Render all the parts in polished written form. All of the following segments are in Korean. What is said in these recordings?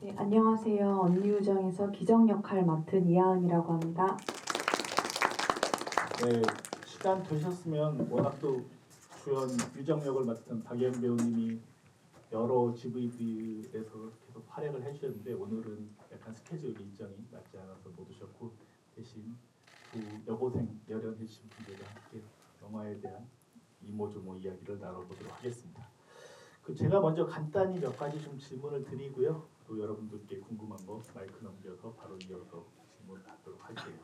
네, 안녕하세요. 언니우정에서 기정 역할 맡은 이하은이라고 합니다. 네, 시간 되셨으면 워낙 또 주연 유정 역을 맡은 박예은 배우님이 여러 GV들에서 계속 활약을 해주셨는데 오늘은 약간 스케줄 일정이 맞지 않아서 못 오셨고 대신 두 여고생 열연해 주신 분들과 함께 영화에 대한 이모저모 이야기를 나눠보도록 하겠습니다. 제가 먼저 간단히 몇 가지 좀 질문을 드리고요. 또 여러분들께 궁금한 거 마이크 넘겨서 바로 이어서 질문을 받도록 할게요.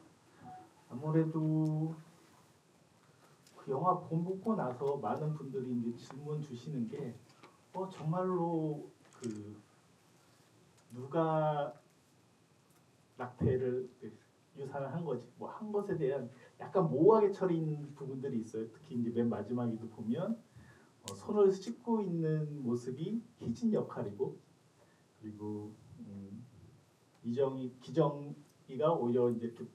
아무래도 그 영화 보고 나서 많은 분들이 이제 질문 주시는 게 정말로 그 누가 낙태를 유산을 한 거지 뭐 한 것에 대한 약간 모호하게 처린 부분들이 있어요. 특히 이제 맨 마지막에도 보면 손을 씻고 있는 모습이 희진 역할이고 그리고 기정이가 오히려 이제 이렇게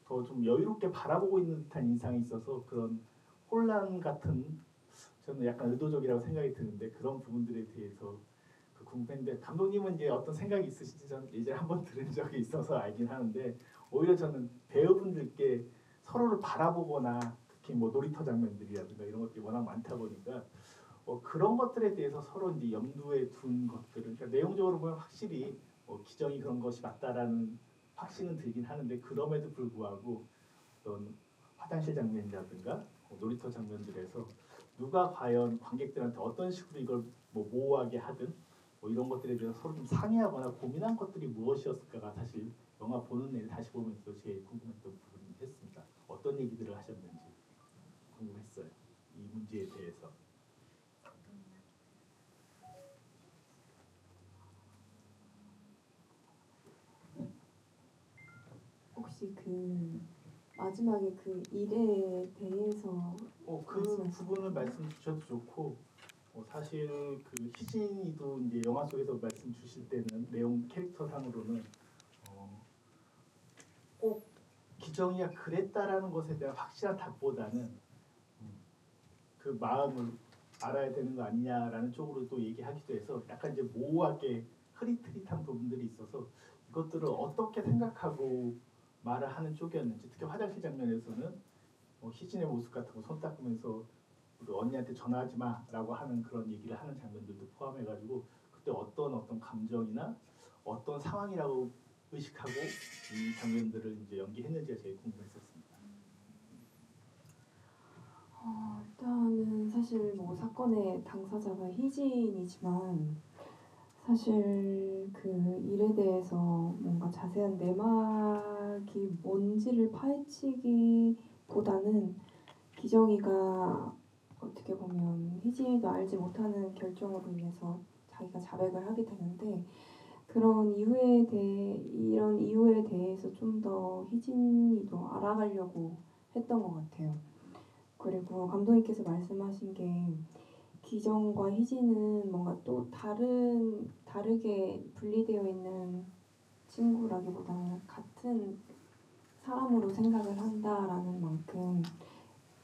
더 좀 여유롭게 바라보고 있는 듯한 인상이 있어서 그런 혼란 같은 저는 약간 의도적이라고 생각이 드는데 그런 부분들에 대해서 궁금했는데 감독님은 이제 어떤 생각이 있으신지 저는 예전에 한번 들은 적이 있어서 알긴 하는데 오히려 저는 배우분들께 서로를 바라보거나 특히 뭐 놀이터 장면들이라든가 이런 것들이 워낙 많다 보니까 그런 것들에 대해서 서로 이제 염두에 둔 것들은 그러니까 내용적으로 보면 확실히 기정이 그런 것이 맞다라는 확신은 들긴 하는데 그럼에도 불구하고 어떤 화장실 장면이라든가 놀이터 장면들에서 누가 과연 관객들한테 어떤 식으로 이걸 뭐 모호하게 하든 뭐 이런 것들에 대해서 서로 좀 상의하거나 고민한 것들이 무엇이었을까가 사실 영화 보는 내내 다시 보면서 제일 궁금했던 부분이었습니다. 어떤 얘기들을 하셨는지 궁금했어요. 이 문제에 대해서. 혹시 그 마지막에 그 일에 대해서 그 부분을 말씀 주셔도 좋고 사실 그 희진이도 이제 영화 속에서 말씀 주실 때는 내용 캐릭터상으로는 꼭 기정이가 그랬다라는 것에 대한 확실한 답보다는 그 마음을 알아야 되는 거 아니냐라는 쪽으로 또 얘기하기도 해서 약간 이제 모호하게 흐릿흐릿한 부분들이 있어서 이것들을 어떻게 생각하고 말을 하는 쪽이었는지 특히 화장실 장면에서는 희진의 모습 같은 거 손 닦으면서 우리 언니한테 전화하지 마라고 하는 그런 얘기를 하는 장면들도 포함해가지고 그때 어떤 감정이나 어떤 상황이라고 의식하고 이 장면들을 이제 연기했는지가 제일 궁금했었습니다. 일단은 사실 뭐 사건의 당사자가 희진이지만 사실 그 일에 대해서 뭔가 자세한 내막이 뭔지를 파헤치기보다는 기정이가 어떻게 보면 희진이도 알지 못하는 결정으로 인해서 자기가 자백을 하게 되는데 그런 이런 이유에 대해서 좀 더 희진이도 알아가려고 했던 것 같아요. 그리고 감독님께서 말씀하신 게 기정과 희진은 뭔가 또 다르게 분리되어 있는 친구라기보다는 같은 사람으로 생각을 한다라는 만큼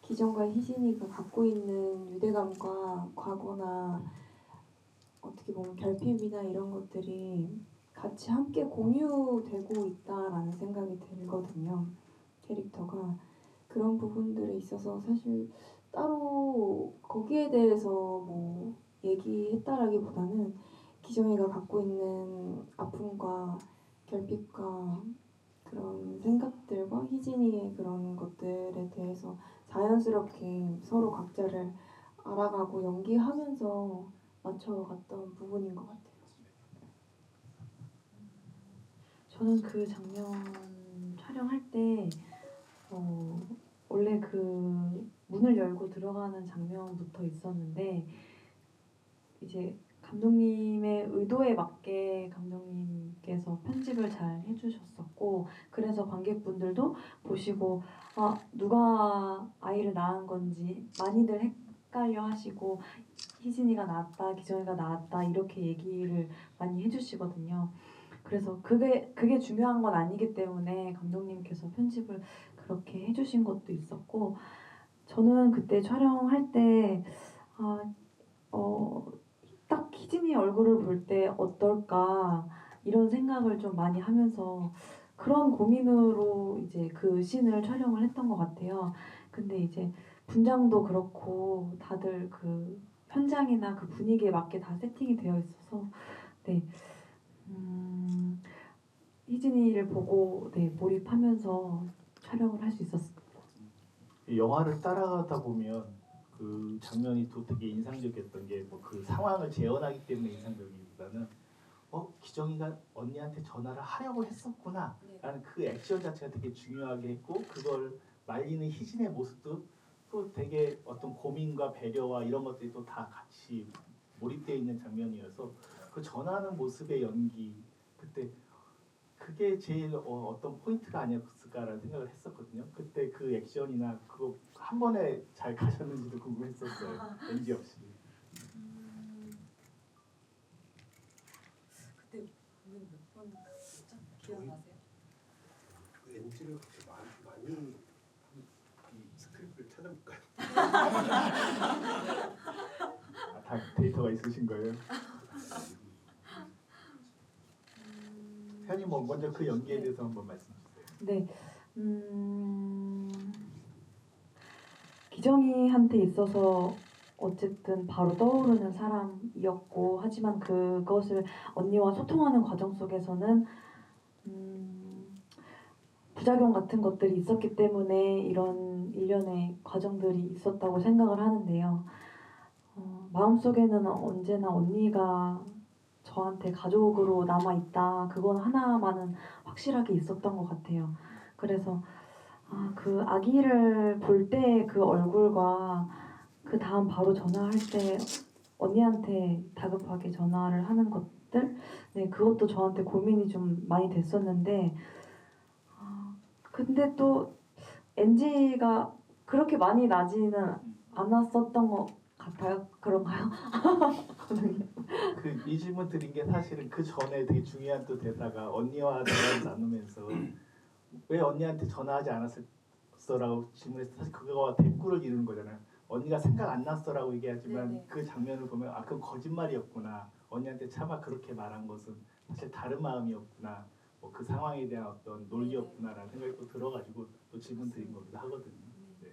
기정과 희진이가 갖고 있는 유대감과 과거나 어떻게 보면 결핍이나 이런 것들이 같이 함께 공유되고 있다라는 생각이 들거든요. 캐릭터가 그런 부분들에 있어서 사실 따로 거기에 대해서 뭐 얘기했다라기보다는 기정이가 갖고 있는 아픔과 결핍과 그런 생각들과 희진이의 그런 것들에 대해서 자연스럽게 서로 각자를 알아가고 연기하면서 맞춰갔던 부분인 것 같아요. 저는 그 장면 촬영할 때 원래 그 문을 열고 들어가는 장면부터 있었는데 이제 감독님의 의도에 맞게 감독님께서 편집을 잘 해주셨었고 그래서 관객분들도 보시고 누가 아이를 낳은 건지 많이들 헷갈려 하시고 희진이가 낳았다 기정이가 낳았다 이렇게 얘기를 많이 해주시거든요. 그래서 그게 중요한 건 아니기 때문에 감독님께서 편집을 그렇게 해주신 것도 있었고 저는 그때 촬영할 때 딱 희진이 얼굴을 볼 때 어떨까 이런 생각을 좀 많이 하면서 그런 고민으로 이제 그 씬을 촬영을 했던 것 같아요. 근데 이제 분장도 그렇고 다들 그 현장이나 그 분위기에 맞게 다 세팅이 되어 있어서 네, 희진이를 보고 네, 몰입하면서 촬영을 할 수 있었습니다. 이 영화를 따라가다 보면 그 장면이 또 되게 인상적이었던 게 뭐 그 상황을 재현하기 때문에 인상적이기보다는 기정이가 언니한테 전화를 하려고 했었구나 라는 그 액션 자체가 되게 중요하게 했고 그걸 말리는 희진의 모습도 또 되게 어떤 고민과 배려와 이런 것들이 또 다 같이 몰입되어 있는 장면이어서 그 전하는 모습의 연기 그때 그게 제일 어떤 포인트가 아니었을까라는 생각을 했었거든요. 그때 그 액션이나 그거 한 번에 잘 가셨는지도 궁금했었어요. NG 없이. 그때 보면 몇 번 갔었죠? 기억나세요? 그 NG를 그렇게 많이 이 스크립트를 찾아볼까요? 다 데이터가 있으신 거예요? 현이 뭐 먼저 그 연기에 대해서 한번 말씀 주세요. 네, 기정이한테 있어서 어쨌든 바로 떠오르는 사람이었고 하지만 그것을 언니와 소통하는 과정 속에서는 부작용 같은 것들이 있었기 때문에 이런 일련의 과정들이 있었다고 생각을 하는데요. 마음속에는 언제나 언니가 저한테 가족으로 남아있다. 그건 하나만은 확실하게 있었던 것 같아요. 그래서 그 아기를 볼 때 그 얼굴과 그 다음 바로 전화할 때 언니한테 다급하게 전화를 하는 것들 네 그것도 저한테 고민이 좀 많이 됐었는데 근데 또 NG가 그렇게 많이 나지는 않았었던 것 같아요. 그런가요? 그 이 질문 드린 게 사실은 그 전에 되게 중요한 또 대사가 언니와 대화를 나누면서 왜 언니한테 전화하지 않았어라고 질문해서 사실 그거와 대꾸를 이루는 거잖아요. 언니가 생각 안 났어라고 얘기하지만 네네. 그 장면을 보면 그건 거짓말이었구나. 언니한테 차마 그렇게 말한 것은 사실 다른 마음이었구나. 뭐 그 상황에 대한 어떤 논리였구나라는 생각이 또 들어가지고 또 질문 드린 거기도 하거든요. 네.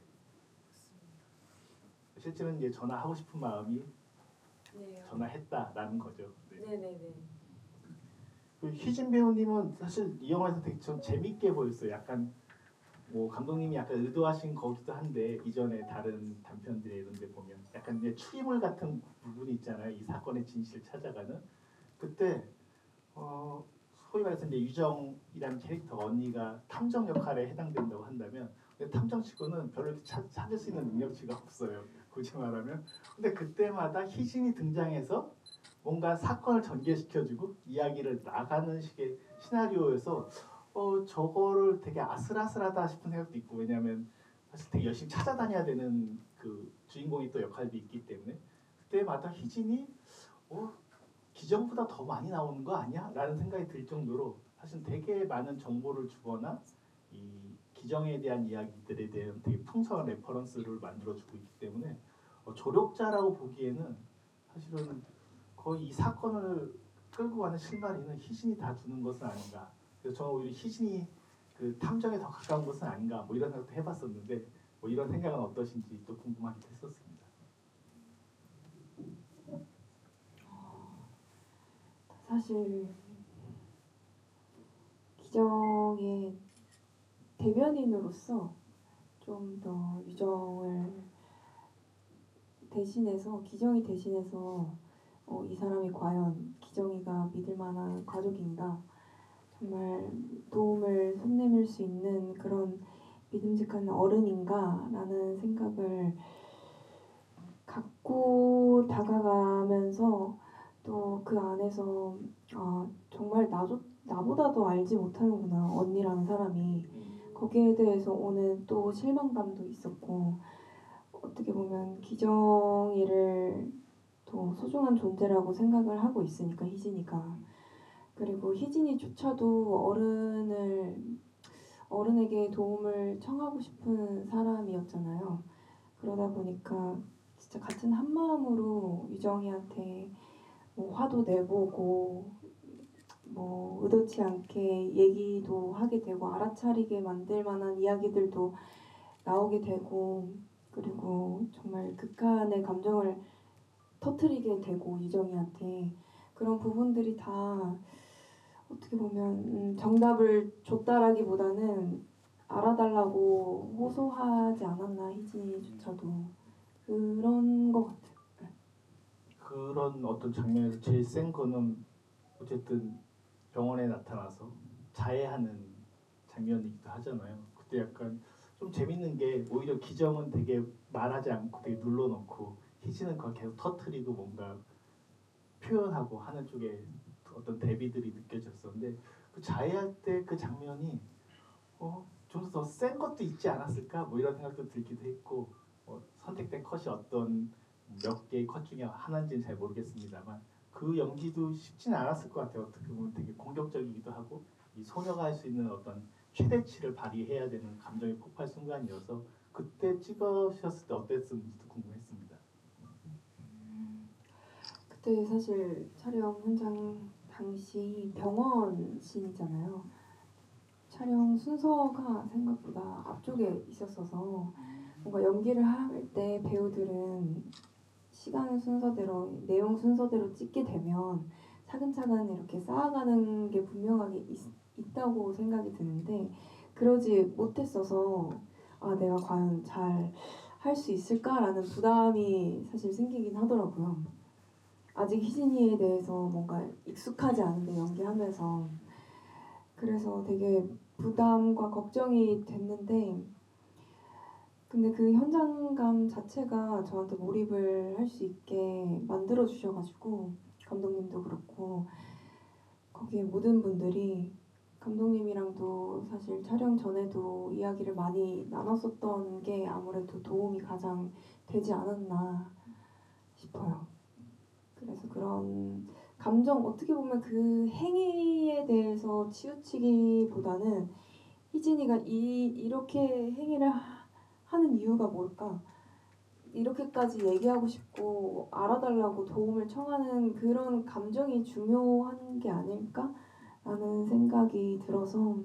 실제로는 이제 전화하고 싶은 마음이 네. 전화했다라는 거죠. 네. 네네네. 그 희진 배우님은 사실 이 영화에서 되게 좀 재밌게 보였어요. 약간 뭐 감독님이 약간 의도하신 거기도 한데 이전에 다른 단편들 이런 데 보면 약간 이제 추리물 같은 부분이 있잖아요. 이 사건의 진실을 찾아가는 그때 소위 말해서 이제 유정이라는 캐릭터 언니가 탐정 역할에 해당된다고 한다면 근데 탐정치고는 별로 이렇게 찾을 수 있는 능력치가 없어요. 굳이 말하면. 근데 그때마다 희진이 등장해서 뭔가 사건을 전개시켜주고 이야기를 나가는 식의 시나리오여서 저거를 되게 아슬아슬하다 싶은 생각도 있고 왜냐하면 사실 되게 열심히 찾아다녀야 되는 그 주인공이 또 역할도 있기 때문에 그때마다 희진이 기정보다 더 많이 나오는 거 아니야? 라는 생각이 들 정도로 사실 되게 많은 정보를 주거나 이 기정에 대한 이야기들에 대한 되게 풍성한 레퍼런스를 만들어주고 있기 때문에 조력자라고 보기에는 사실은 거의 이 사건을 끌고 가는 실마리는 희진이 다 두는 것은 아닌가. 그래서 저는 오히려 희진이 그 탐정에 더 가까운 것은 아닌가 뭐 이런 생각도 해봤었는데 뭐 이런 생각은 어떠신지 또 궁금하기도 했었습니다. 사실 기정의 대변인으로서 좀 더 유정을 대신해서 기정이 대신해서 이 사람이 과연 기정이가 믿을 만한 가족인가 정말 도움을 손내밀 수 있는 그런 믿음직한 어른인가라는 생각을 갖고 다가가면서 또 그 안에서 정말 나보다도 알지 못하는구나 언니라는 사람이 거기에 대해서 오는 또 실망감도 있었고 어떻게 보면 기정이를 더 소중한 존재라고 생각을 하고 있으니까 희진이가 그리고 희진이조차도 어른에게 도움을 청하고 싶은 사람이었잖아요. 그러다 보니까 진짜 같은 한 마음으로 유정이한테 뭐 화도 내보고 뭐 의도치 않게 얘기도 하게 되고 알아차리게 만들 만한 이야기들도 나오게 되고 그리고 정말 극한의 감정을 터트리게 되고 유정이한테 그런 부분들이 다 어떻게 보면 정답을 줬다라기보다는 알아달라고 호소하지 않았나 희진이조차도 그런 것 같아요. 그런 어떤 장면에서 제일 센 거는 어쨌든 병원에 나타나서 자해하는 장면이기도 하잖아요. 그때 약간 좀 재밌는 게 오히려 기정은 되게 말하지 않고 되게 눌러놓고 희진은 그걸 계속 터트리고 뭔가 표현하고 하는 쪽에 어떤 대비들이 느껴졌었는데 그 자해할 때 그 장면이 좀 더 센 것도 있지 않았을까 뭐 이런 생각도 들기도 했고 선택된 컷이 어떤 몇 개의 컷 중에 하나인지는 잘 모르겠습니다만 그 연기도 쉽지는 않았을 것 같아요. 어떻게 보면 되게 공격적이기도 하고 이 소녀가 할 수 있는 어떤 최대치를 발휘해야 되는 감정의 폭발 순간이어서 그때 찍으셨을 때 어땠는지도 궁금했습니다. 그때 사실 촬영 현장 당시 병원 씬이잖아요. 촬영 순서가 생각보다 앞쪽에 있었어서 뭔가 연기를 할 때 배우들은 시간 순서대로 내용 순서대로 찍게 되면 차근차근 이렇게 쌓아가는 게 분명하게 있다고 생각이 드는데 그러지 못했어서 아 내가 과연 잘 할 수 있을까라는 부담이 사실 생기긴 하더라고요. 아직 희진이에 대해서 뭔가 익숙하지 않은데 연기하면서 그래서 되게 부담과 걱정이 됐는데 근데 그 현장감 자체가 저한테 몰입을 할 수 있게 만들어 주셔가지고 감독님도 그렇고 거기에 모든 분들이 감독님이랑도 사실 촬영 전에도 이야기를 많이 나눴었던 게 아무래도 도움이 가장 되지 않았나 싶어요. 그래서 그런 감정 어떻게 보면 그 행위에 대해서 치우치기보다는 희진이가 이렇게 행위를 하는 이유가 뭘까? 이렇게까지 얘기하고 싶고 알아달라고 도움을 청하는 그런 감정이 중요한 게 아닐까라는 생각이 들어서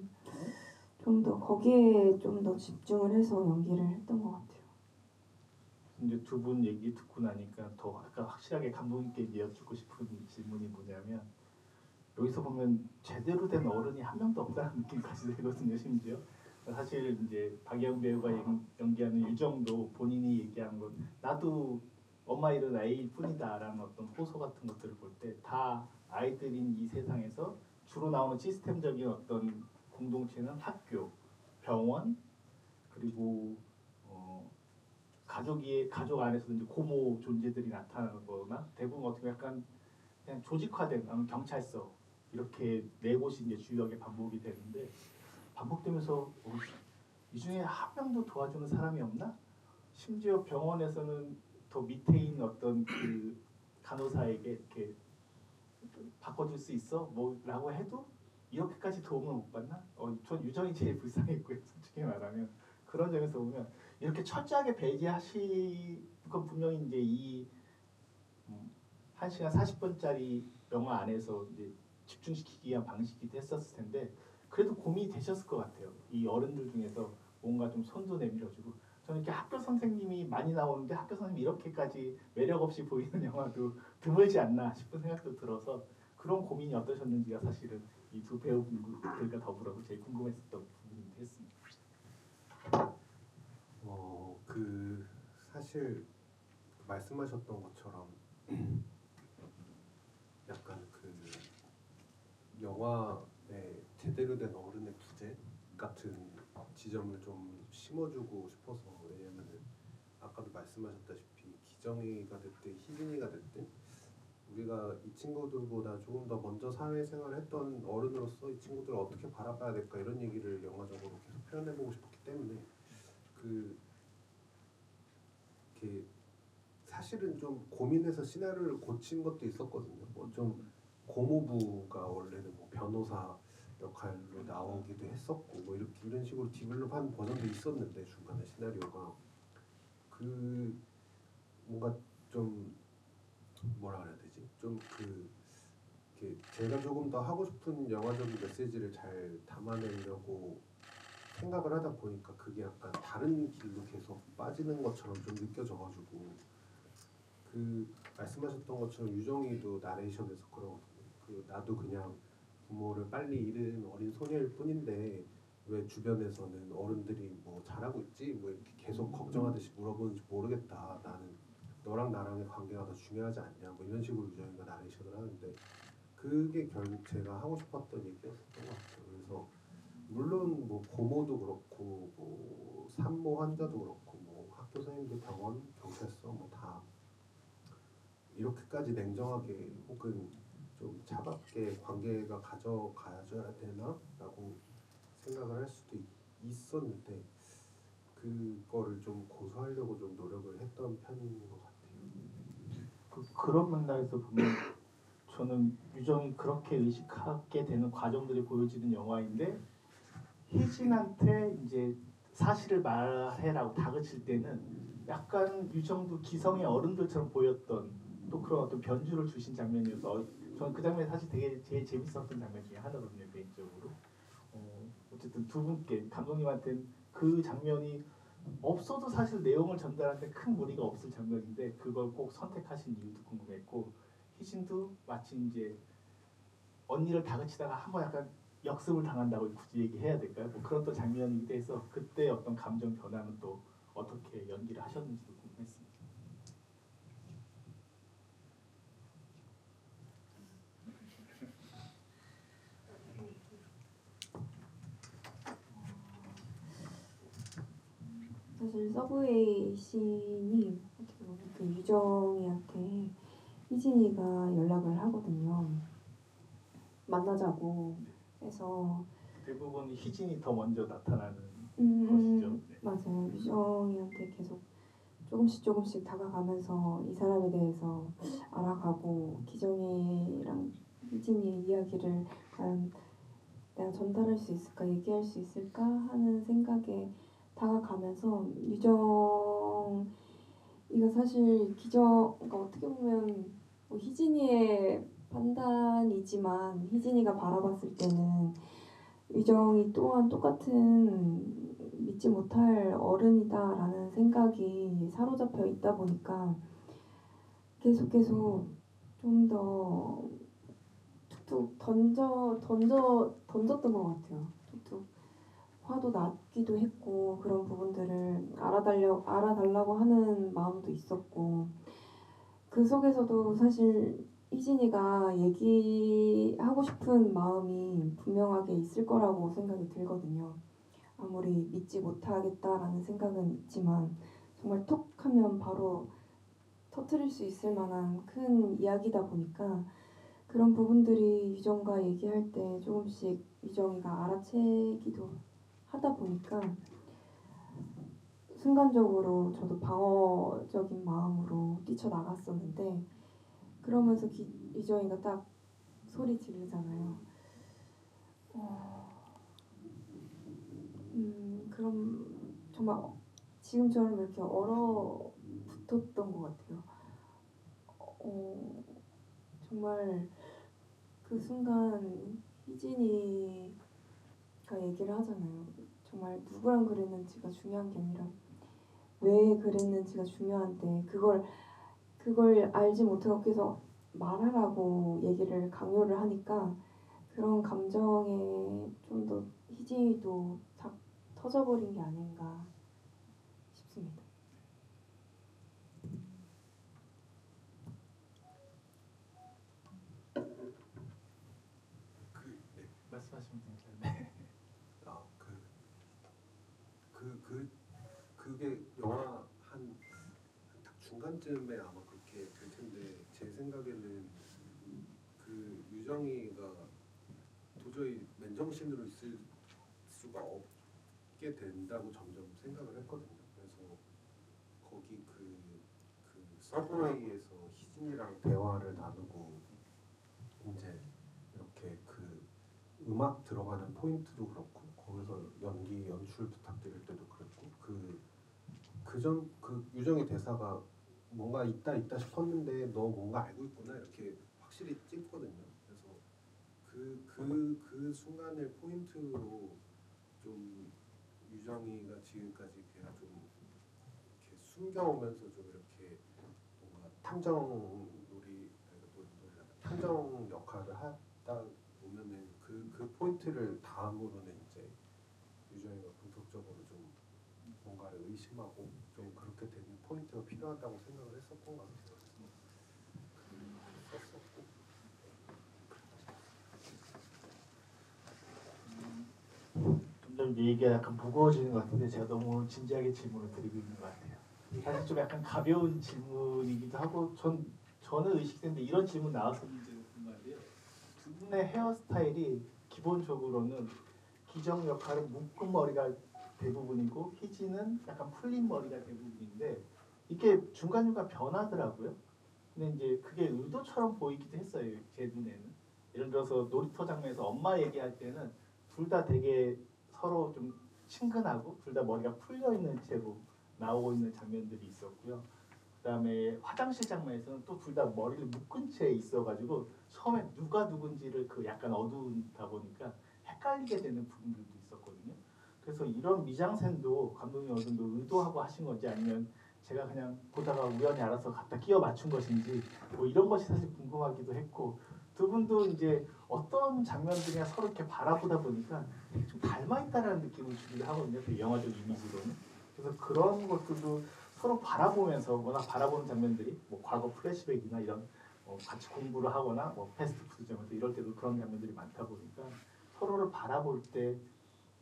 좀 더 거기에 좀 더 집중을 해서 연기를 했던 것 같아요. 이제 두 분 얘기 듣고 나니까 더 아까 확실하게 감독님께 이제 여쭙고 싶은 질문이 뭐냐면 여기서 보면 제대로 된 어른이 한 명도 없다는 느낌까지 들거든요. 심지어 사실 이제 박예영 배우가 연기하는 유정도 본인이 얘기한 건 나도 엄마 일은 아이일 뿐이다라는 어떤 호소 같은 것들을 볼 때 다 아이들인 이 세상에서 주로 나오는 시스템적인 어떤 공동체는 학교, 병원 그리고 가족 안에서도 이제 고모 존재들이 나타나는 거나 대부분 어떻게 약간 그냥 조직화된 경찰서 이렇게 네 곳이 이제 주요하게 반복이 되는데 반복되면서 이 중에 한 명도 도와주는 사람이 없나? 심지어 병원에서는 더 밑에 있는 어떤 그 간호사에게 이렇게 바꿔줄 수 있어? 뭐라고 해도 이렇게까지 도움을 못 받나? 전 유정이 제일 불쌍했고요. 솔직히 말하면 그런 점에서 보면 이렇게 철저하게 배제하실 건 분명히 이제 이 1시간 40분짜리 영화 안에서 이제 집중시키기 위한 방식이 했었을 텐데 그래도 고민이 되셨을 것 같아요. 이 어른들 중에서 뭔가 좀 손도 내밀어주고 저는 이렇게 학교 선생님이 많이 나오는데 학교 선생님이 이렇게까지 매력 없이 보이는 영화도 드물지 않나 싶은 생각도 들어서 그런 고민이 어떠셨는지가 사실은 이 두 배우분들과 더불어서 제일 궁금했었던 부분이 됐습니다. 그 사실 말씀하셨던 것처럼 약간 그 영화에 제대로 된 어른의 부재 같은 지점을 좀 심어주고 싶어서 왜냐면은 아까도 말씀하셨다시피 기정이가 됐든 희진이가 됐든 우리가 이 친구들보다 조금 더 먼저 사회생활을 했던 어른으로서 이 친구들을 어떻게 바라봐야 될까 이런 얘기를 영화적으로 계속 표현해보고 싶었기 때문에 이렇게 사실은 좀 고민해서 시나리오를 고친 것도 있었거든요. 뭐 좀 고모부가 원래는 뭐 변호사 역할로 나오기도 했었고 뭐 이런 식으로 디벨롭한 버전도 있었는데 중간에 시나리오가 그 뭔가 좀 뭐라 그래야 되지? 좀 그 이렇게 제가 조금 더 하고 싶은 영화적인 메시지를 잘 담아내려고 생각을 하다 보니까 그게 약간 다른 길로 계속 빠지는 것처럼 좀 느껴져가지고 그 말씀하셨던 것처럼 유정이도 나레이션에서 그러거든요. 그 나도 그냥 부모를 빨리 잃은 어린 소녀일 뿐인데 왜 주변에서는 어른들이 뭐 잘하고 있지? 뭐 이렇게 계속 걱정하듯이 물어보는지 모르겠다. 나는 너랑 나랑의 관계가 더 중요하지 않냐? 뭐 이런 식으로 유정이가 나레이션을 하는데 그게 결국 제가 하고 싶었던 얘기였었던 것 같아요. 그래서 물론 뭐 고모도 그렇고 뭐 산모 환자도 그렇고 뭐 학교 선생님들 병원 경찰서 뭐 다 이렇게까지 냉정하게 혹은 좀 차갑게 관계가 가져가줘야 되나라고 생각을 할 수도 있었는데 그거를 좀 고수하려고 좀 노력을 했던 편인 것 같아요. 그런 맥락에서 보면 저는 유정이 그렇게 의식하게 되는 과정들이 보여지는 영화인데 희진한테 이제 사실을 말해라고 다그칠 때는 약간 유정도 기성의 어른들처럼 보였던 또 그런 어떤 변주를 주신 장면이어서 저는 그 장면이 사실 되게 제일 재밌었던 장면 중에 하나거든요 개인적으로. 어쨌든 두 분께 감독님한테는 그 장면이 없어도 사실 내용을 전달하는데 큰 무리가 없을 장면인데 그걸 꼭 선택하신 이유도 궁금했고 희진도 마치 이제 언니를 다그치다가 한번 약간 역습을 당한다고 굳이 얘기해야 될까요? 뭐 그런 또 장면이기도 해서 그때 어떤 감정 변화는 또 어떻게 연기를 하셨는지도 궁금했습니다. 사실 서브웨이 씬이 어떻게 보면 그 유정이한테 희진이가 연락을 하거든요. 만나자고 해서 대부분 희진이 더 먼저 나타나는 것이죠. 네. 맞아요. 유정이한테 계속 조금씩 다가가면서 이 사람에 대해서 알아가고 기정이랑 희진이의 이야기를 과연 내가 전달할 수 있을까, 얘기할 수 있을까 하는 생각에 다가가면서 유정이가 사실 그러니까 어떻게 보면 뭐 희진이의 판단이지만 희진이가 바라봤을 때는 유정이 또한 똑같은 믿지 못할 어른이다라는 생각이 사로잡혀 있다 보니까 계속 좀 더 툭툭 던졌던 것 같아요. 툭툭 화도 났기도 했고 그런 부분들을 알아달라고 하는 마음도 있었고 그 속에서도 사실 희진이가 얘기하고 싶은 마음이 분명하게 있을 거라고 생각이 들거든요. 아무리 믿지 못하겠다라는 생각은 있지만 정말 톡 하면 바로 터트릴 수 있을 만한 큰 이야기다 보니까 그런 부분들이 유정과 얘기할 때 조금씩 유정이가 알아채기도 하다 보니까 순간적으로 저도 방어적인 마음으로 뛰쳐나갔었는데 그러면서 유정이가 딱 소리 지르잖아요. 그럼 정말 지금처럼 이렇게 얼어붙었던 것 같아요. 정말 그 순간 희진이가 얘기를 하잖아요. 정말 누구랑 그랬는지가 중요한 게 아니라 왜 그랬는지가 중요한데 그걸 알지 못하고 계속 말하라고 얘기를 강요를 하니까 그런 감정에 좀 더 희진이도 다 터져버린 게 아닌가 싶습니다. 말씀하시면 됩니다. 그게 영화 한 딱 중간쯤에 아마 그렇게 될 텐데 제 생각에는 그 유정이가 도저히 맨정신으로 있을 수가 없게 된다고 점점 생각을 했거든요. 그래서 거기 그 서브웨이에서 희진이랑 대화를 나누고 이제 이렇게 그 음악 들어가는 포인트도 그렇고 거기서 연출 부탁드릴 때도 그랬고 그 유정의 대사가 뭔가 있다 싶었는데 너 뭔가 알고 있구나 이렇게 확실히 찍거든요. 그래서 그 순간을 포인트로 좀 유정이가 지금까지 그냥 좀 이렇게 숨겨오면서 좀 이렇게 뭔가 탐정 역할을 하다 보면은 그 포인트를 다음으로는 이제 유정이가 본격적으로 좀 뭔가를 의심하고 좀 그렇게 되는 포인트가 필요하다고 생각을 했었던 것 같아요. 그래서 썼었고. 점점 이제 얘기가 약간 무거워지는 것 같은데 제가 너무 진지하게 질문을 드리고 있는 것 같아요. 사실 좀 약간 가벼운 질문이기도 하고 저는 의식했는데 이런 질문 나왔었는지 궁금한데요. 두 분의 헤어스타일이 기본적으로는 기정 역할은 묶은 머리가 대부분이고 희진은 약간 풀린 머리가 대부분인데 이게 중간중간 변하더라고요. 근데 이제 그게 의도처럼 보이기도 했어요. 제 눈에는. 예를 들어서 놀이터 장면에서 엄마 얘기할 때는 둘 다 되게 서로 좀 친근하고 둘 다 머리가 풀려 있는 채로 나오고 있는 장면들이 있었고요. 그다음에 화장실 장면에서는 또 둘 다 머리를 묶은 채 있어가지고 처음에 누가 누군지를 그 약간 어두운다 보니까 헷갈리게 되는 부분들도 있었거든요. 그래서 이런 미장센도 감독님 어느 정도 의도하고 하신 건지 아니면 제가 그냥 보다가 우연히 알아서 갖다 끼워 맞춘 것인지 뭐 이런 것이 사실 궁금하기도 했고 두 분도 이제 어떤 장면들이나 서로 이렇게 바라보다 보니까 좀 닮아있다라는 느낌을 주기도 하거든요. 그 영화적 이미지로는. 그래서 그런 것들도 서로 바라보면서 워낙 바라보는 장면들이 뭐 과거 플래시백이나 이런 같이 공부를 하거나 뭐 패스트푸드점에서 이럴 때도 그런 장면들이 많다 보니까 서로를 바라볼 때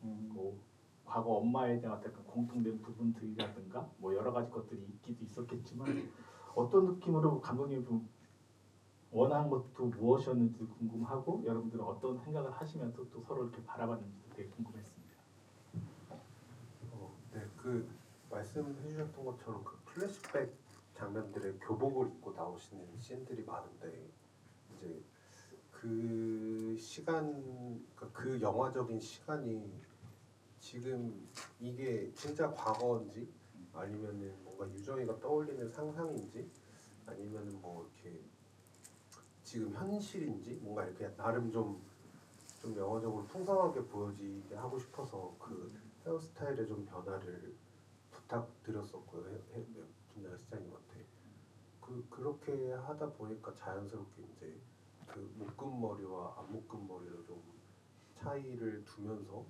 뭐 과거 엄마에 대한 어떤 공통된 부분들이라든가 뭐 여러 가지 것들이 있기도 있었겠지만 어떤 느낌으로 감독님이 좀 원한 것도 무엇이었는지 궁금하고 여러분들은 어떤 생각을 하시면서 또 서로 이렇게 바라봤는지도 되게 궁금했습니다. 네, 그 말씀해주셨던 것처럼 그 플래시백 장면들의 교복을 입고 나오시는 씬들이 많은데 이제 그 시간, 그러니까 그 영화적인 시간이 지금 이게 진짜 과거인지 아니면은 뭔가 유정이가 떠올리는 상상인지 아니면은 뭐 이렇게 지금 현실인지 뭔가 이렇게 나름 좀 영화적으로 풍성하게 보여지게 하고 싶어서 그 헤어스타일의 좀 변화를 부탁드렸었고요. 분야 시장님한테 그렇게 하다 보니까 자연스럽게 이제 그 묶은 머리와 안 묶은 머리로 좀 차이를 두면서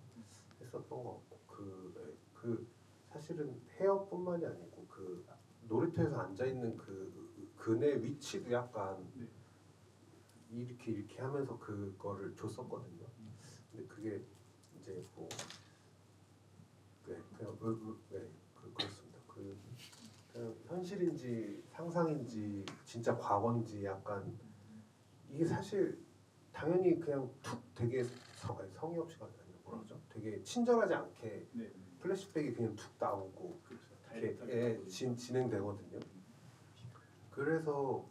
했었던 것 같고 그 사실은 헤어뿐만이 아니고 그 놀이터에서 앉아 있는 그 그네 위치도 약간 이렇게 하면서 그거를 줬었거든요. 근데 그게 이제 뭐 그렇습니다. 그냥 현실인지 상상인지 진짜 과거인지 약간 이게 사실 당연히 그냥 툭 되게 성의 없이가 아니라 뭐라 그러죠? 되게 친절하지 않게 플래시백이 그냥 툭 나오고 이렇게 진행되거든요. 그래서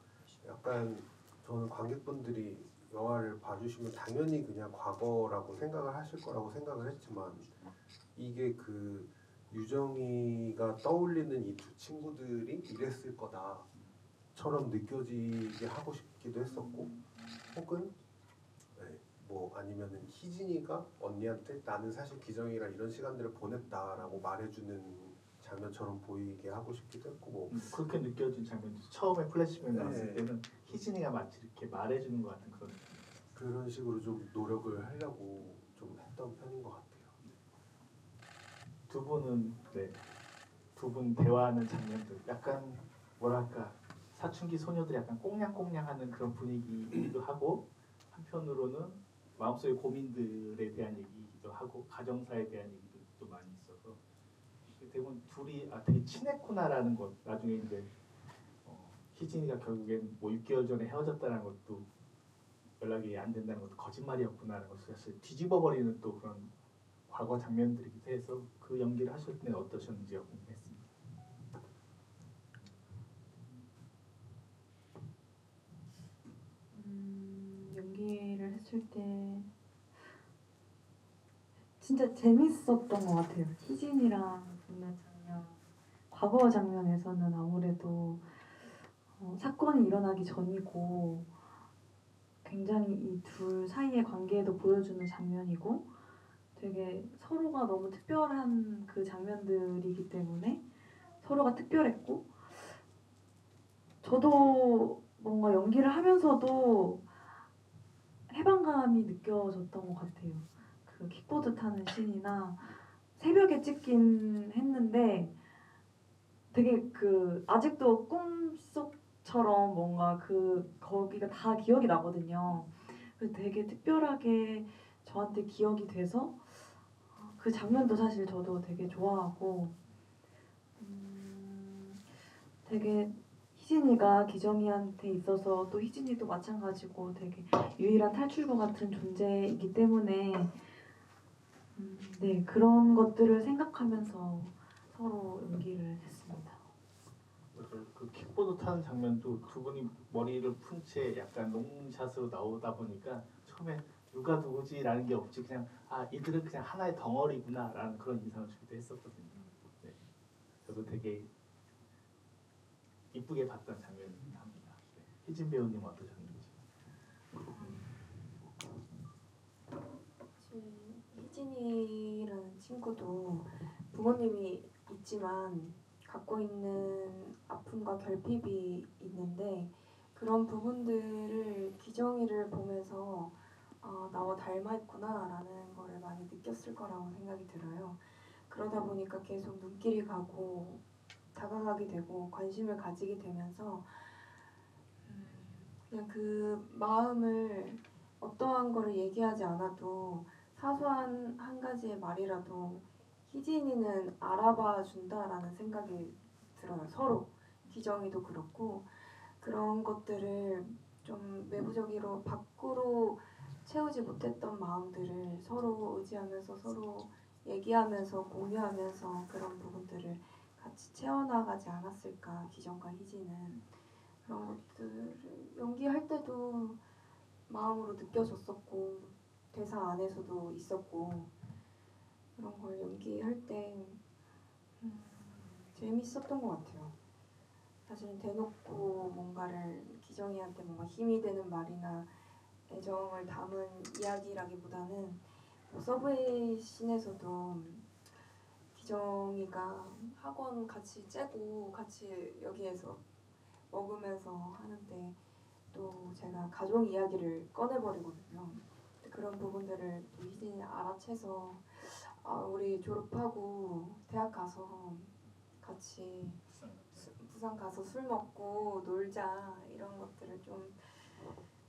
약간 저는 관객분들이 영화를 봐주시면 당연히 그냥 과거라고 생각을 하실 거라고 생각을 했지만 이게 그 유정이가 떠올리는 이 두 친구들이 이랬을 거다처럼 느껴지게 하고 싶기도 했었고 혹은 뭐 아니면은 희진이가 언니한테 나는 사실 기정이랑 이런 시간들을 보냈다라고 말해주는 장면처럼 보이게 하고 싶기도 했고 뭐 그렇게 느껴진 장면도 처음에 플래시백 나왔을 때는 희진이가 마치 이렇게 말해주는 것 같은 그런 식으로 좀 노력을 하려고 좀 했던 편인 것 같아요. 두 분은 두 분 대화하는 장면들 약간 뭐랄까 사춘기 소녀들이 약간 꽁냥꽁냥하는 그런 분위기이기도 하고 한편으로는 마음속의 고민들에 대한 얘기이기도 하고 가정사에 대한 얘기도 또 많이 있어서 대부분 둘이 되게 친했구나라는 것 나중에 이제 희진이가 결국엔 뭐 6개월 전에 헤어졌다는 것도 연락이 안 된다는 것도 거짓말이었구나라는 것을 사실 뒤집어버리는 또 그런 과거 장면들이기도 해서 그 연기를 하실 때는 어떠셨는지가 궁금했습니다. 연기를 했을 때 진짜 재밌었던 것 같아요. 희진이랑 있는 장면, 과거 장면에서는 아무래도 사건이 일어나기 전이고 굉장히 이 둘 사이의 관계도 보여주는 장면이고 되게 서로가 너무 특별한 그 장면들이기 때문에 서로가 특별했고 저도 뭔가 연기를 하면서도 해방감이 느껴졌던 것 같아요. 그 킥보드 타는 씬이나 새벽에 찍긴 했는데 되게 그 아직도 꿈속처럼 뭔가 그 거기가 다 기억이 나거든요. 그래서 되게 특별하게 저한테 기억이 돼서 그 장면도 사실 저도 되게 좋아하고 되게 희진이가 기정이한테 있어서 또 희진이도 마찬가지고 되게 유일한 탈출구 같은 존재이기 때문에 네 그런 것들을 생각하면서 서로 연기를 했습니다. 맞아요. 그 킥보드 타는 장면도 두 분이 머리를 푼 채 약간 롱샷으로 나오다 보니까 처음에 누가 누구지라는 게 없이 그냥 아 이들은 그냥 하나의 덩어리구나라는 그런 인상을 주기도 했었거든요. 네. 저도 되게 이쁘게 봤던 장면이긴 합니다. 네. 희진 배우님 어떠셨는지? 희진이라는 친구도 부모님이 있지만 갖고 있는 아픔과 결핍이 있는데 그런 부분들을 기정이를 보면서 나와 닮아 있구나라는 거를 많이 느꼈을 거라고 생각이 들어요. 그러다 보니까 계속 눈길이 가고 다가가게 되고 관심을 가지게 되면서 그냥 그 마음을 어떠한 거를 얘기하지 않아도 사소한 한 가지의 말이라도 희진이는 알아봐 준다라는 생각이 들어요. 서로 기정이도 그렇고 그런 것들을 좀 외부적으로 밖으로 채우지 못했던 마음들을 서로 의지하면서 서로 얘기하면서 공유하면서 그런 부분들을 같이 채워나가지 않았을까 기정과 희진은 그런 것들을 연기할 때도 마음으로 느껴졌었고 대사 안에서도 있었고 그런 걸 연기할 때 재밌었던 것 같아요. 사실은 대놓고 뭔가를 기정이한테 뭔가 힘이 되는 말이나 애정을 담은 이야기라기보다는 서브웨이 씬에서도 기정이가 학원 같이 째고 같이 여기에서 먹으면서 하는데 또 제가 가족 이야기를 꺼내버리거든요. 그런 부분들을 또 희진이 알아채서 우리 졸업하고 대학 가서 같이 부산 가서 술 먹고 놀자 이런 것들을 좀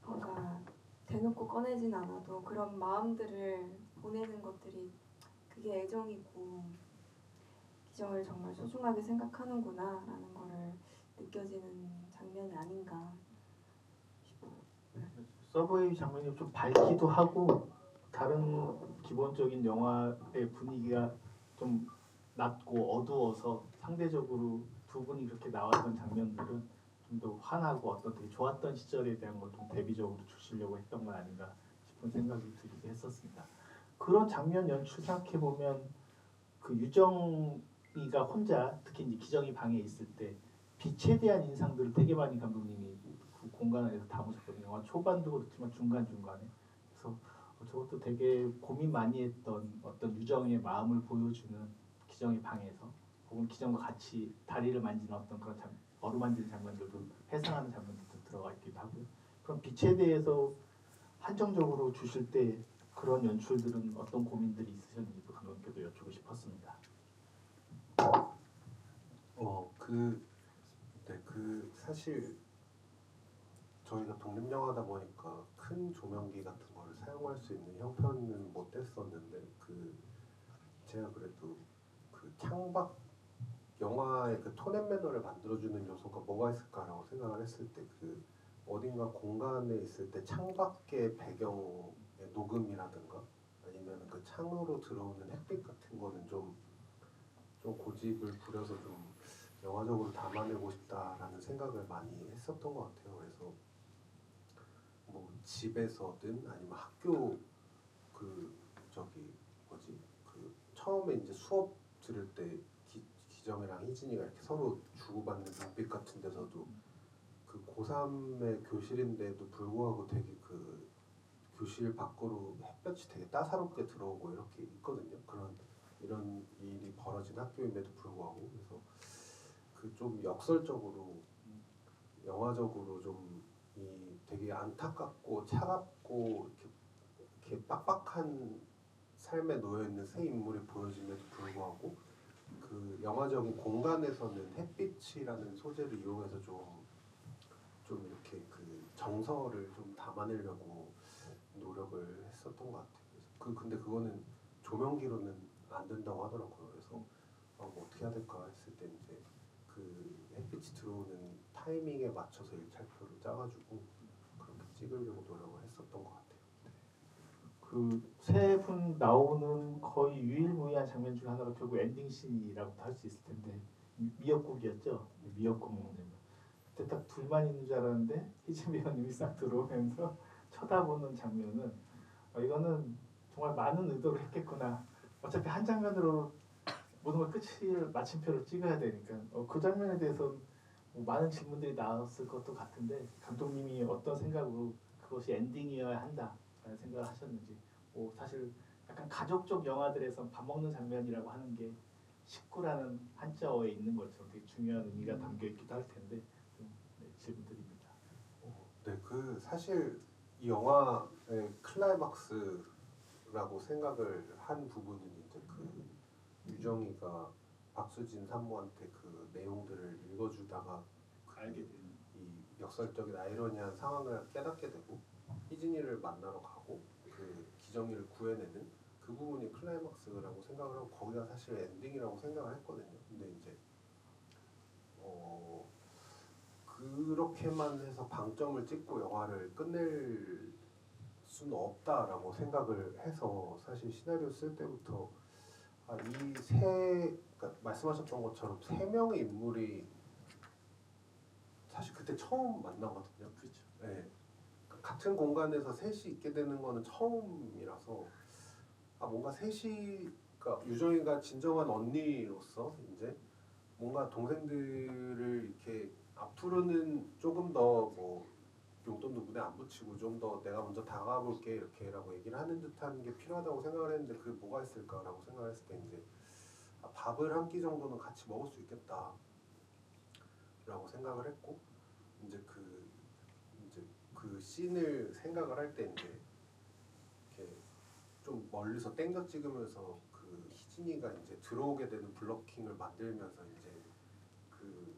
뭔가 대놓고 꺼내진 않아도 그런 마음들을 보내는 것들이 그게 애정이고 기정을 정말 소중하게 생각하는구나 라는 거를 느껴지는 장면이 아닌가 싶어요. 서브웨이 장면이 좀 밝기도 하고 다른 기본적인 영화의 분위기가 좀 낮고 어두워서 상대적으로 두 분이 그렇게 나왔던 장면들은 좀 더 환하고 어떤 되게 좋았던 시절에 대한 걸 좀 대비적으로 주시려고 했던 건 아닌가 싶은 생각이 들기도 했었습니다. 그런 장면 연출 생각해 보면 그 유정이가 혼자 특히 이제 기정이 방에 있을 때 빛에 대한 인상들을 되게 많이 감독님이 그 공간 안에서 담으셨거든요. 영화 초반도 그렇지만 중간중간에. 그래서 저것도 되게 고민 많이 했던 어떤 유정의 마음을 보여주는 기정의 방에서 혹은 기정과 같이 다리를 만지는 어떤 그런 어루만지는 장면들도 회상하는 장면들도 들어가 있기도 하고요. 그럼 빛에 대해서 한정적으로 주실 때 그런 연출들은 어떤 고민들이 있으셨는지도 감독님께도 여쭈고 싶었습니다. 사실 저희가 독립영화다 보니까 큰 조명기 같은 거를 사용할 수 있는 형편은 못 됐었는데 제가 그래도 그 창밖 영화의 그 톤 앤 매너를 만들어주는 요소가 뭐가 있을까라고 생각을 했을 때 어딘가 공간에 있을 때 창밖의 배경의 녹음이라든가 아니면 그 창으로 들어오는 햇빛 같은 거는 좀 고집을 부려서 좀 영화적으로 담아내고 싶다라는 생각을 많이 했었던 것 같아요. 그래서 뭐 집에서든 아니면 학교 처음에 이제 수업 들을 때 기정이랑 희진이가 이렇게 서로 주고받는 눈빛 같은 데서도 그 고3의 교실인데도 불구하고 되게 그 교실 밖으로 햇볕이 되게 따사롭게 들어오고 이렇게 있거든요. 이런 일이 벌어진 학교임에도 불구하고 그래서 그 좀 역설적으로 영화적으로 좀 이 되게 안타깝고 차갑고 이렇게 빡빡한 삶에 놓여 있는 세 인물이 보여짐에도 불구하고 그 영화적인 공간에서는 햇빛이라는 소재를 이용해서 좀 이렇게 그 정서를 좀 담아내려고 노력을 했었던 것 같아요. 그래서 근데 그거는 조명기로는 안 된다고 하더라고요. 그래서 뭐 어떻게 해야 될까 했을 때 이제 그 햇빛이 들어오는 타이밍에 맞춰서 일차표를 짜가지고 그렇게 찍으려고 노력을 했었던 것 같아요. 그 세 분 나오는 거의 유일무이한 장면 중 하나가 결국 엔딩 씬이라고도 할 수 있을 텐데 미역국이었죠. 미역국 먹는 장면. 그때 딱 둘만 있는 줄 알았는데 희진 배우님이 싹 들어오면서 쳐다보는 장면은 이거는 정말 많은 의도를 했겠구나. 어차피 한 장면으로 모든 걸 끝을 마침표를 찍어야 되니까 그 장면에 대해서 뭐 많은 질문들이 나왔을 것도 같은데 감독님이 어떤 생각으로 그것이 엔딩이어야 한다라는 생각을 하셨는지 사실 약간 가족적 영화들에서 밥 먹는 장면이라고 하는 게 식구라는 한자어에 있는 것처럼 되게 중요한 의미가 담겨 있기도 할 텐데 좀 질문드립니다. 네, 그 사실 이 영화의 클라이막스라고 생각을 한 부분은 이제 그 유정이가 박수진 산모한테 그 내용들을 읽어주다가 알게 되는 이 역설적인 아이러니한 상황을 깨닫게 되고 희진이를 만나러 가고 그 기정이를 구해내는 그 부분이 클라이막스라고 생각을 하고 거기가 사실 엔딩이라고 생각을 했거든요. 근데 이제 그렇게만 해서 방점을 찍고 영화를 끝낼 수는 없다라고 생각을 해서 사실 시나리오 쓸 때부터 그러니까 말씀하셨던 것처럼 세 명의 인물이 사실 그때 처음 만나거든요. 그렇죠. 네. 같은 공간에서 셋이 있게 되는 거는 처음이라서 뭔가 셋이 그러니까 유정이가 진정한 언니로서 이제 뭔가 동생들을 이렇게 앞으로는 조금 더 뭐 용돈도 무대 안 붙이고 좀 더 내가 먼저 다가볼게 이렇게라고 얘기를 하는 듯한 게 필요하다고 생각을 했는데 그게 뭐가 있을까라고 생각을 했을 때 이제 밥을 한 끼 정도는 같이 먹을 수 있겠다라고 생각을 했고 이제 그 씬을 생각을 할 때 이제 이렇게 좀 멀리서 땡겨 찍으면서 그 희진이가 이제 들어오게 되는 블러킹을 만들면서 이제 그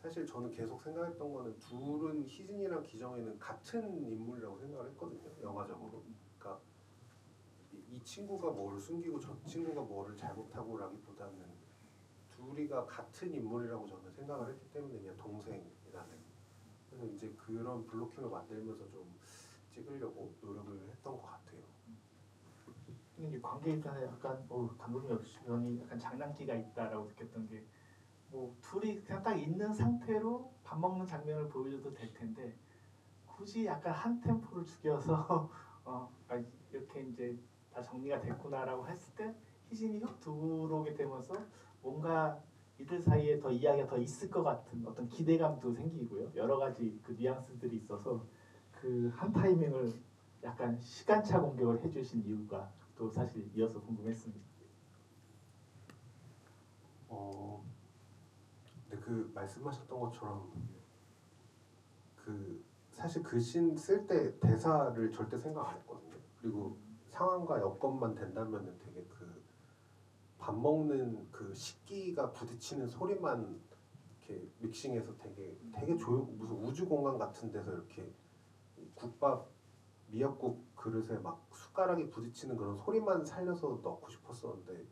사실 저는 계속 생각했던 거는 둘은 희진이랑 기정이는 같은 인물이라고 생각을 했거든요. 영화적으로. 그러니까 이 친구가 뭐를 숨기고 저 친구가 뭐를 잘못하고라기보다는 둘이가 같은 인물이라고 저는 생각을 했기 때문에 그냥 동생이라는. 그래서 이제 그런 블로킹을 만들면서 좀 찍으려고 노력을 했던 것 같아요. 이게 관계 입장에서 약간 감독님 역시 약간 장난기가 있다라고 느꼈던 게 둘이 그냥 딱 있는 상태로 밥 먹는 장면을 보여줘도 될 텐데 굳이 약간 한 템포를 죽여서 이렇게 이제 다 정리가 됐구나라고 했을 때 희진이 훅 들어오게 되면서 뭔가 이들 사이에 더 이야기가 더 있을 것 같은 어떤 기대감도 생기고요. 여러 가지 그 뉘앙스들이 있어서 그 한 타이밍을 약간 시간차 공격을 해주신 이유가 또 사실 이어서 궁금했습니다. 근데 그 말씀하셨던 것처럼 그 사실 그 씬 쓸 때 대사를 절대 생각 안 했거든요. 그리고 상황과 여건만 된다면은 되게 그 밥 먹는 그 식기가 부딪히는 소리만 이렇게 믹싱해서 되게 조용 무슨 우주 공간 같은 데서 이렇게 국밥 미역국 그릇에 막 숟가락이 부딪히는 그런 소리만 살려서 넣고 싶었었는데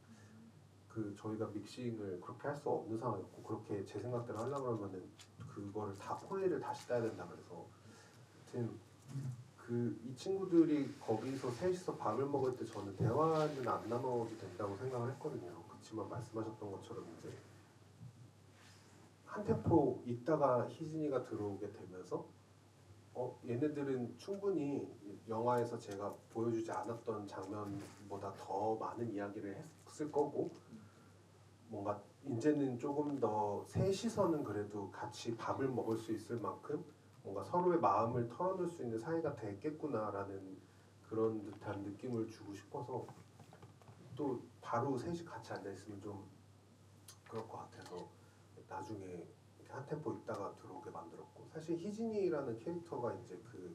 그 저희가 믹싱을 그렇게 할 수 없는 상황이었고 그렇게 제 생각대로 하려고 하면은 그거를 다 폴리를 다시 따야 된다 그래서 하여튼 이 친구들이 거기서 셋이서 밥을 먹을 때 저는 대화는 안 나눠도 된다고 생각을 했거든요. 그렇지만 말씀하셨던 것처럼 이제 한 템포 있다가 희진이가 들어오게 되면서 얘네들은 충분히 영화에서 제가 보여주지 않았던 장면보다 더 많은 이야기를 했을 거고 뭔가 이제는 조금 더 셋이서는 그래도 같이 밥을 먹을 수 있을 만큼 뭔가 서로의 마음을 털어놓을 수 있는 사이가 됐겠구나라는 그런 듯한 느낌을 주고 싶어서 또 바로 셋이 같이 앉아 있으면 좀 그럴 것 같아서 나중에 이렇게 한 템포 있다가 들어오게 만들었고 사실 희진이라는 캐릭터가 이제 그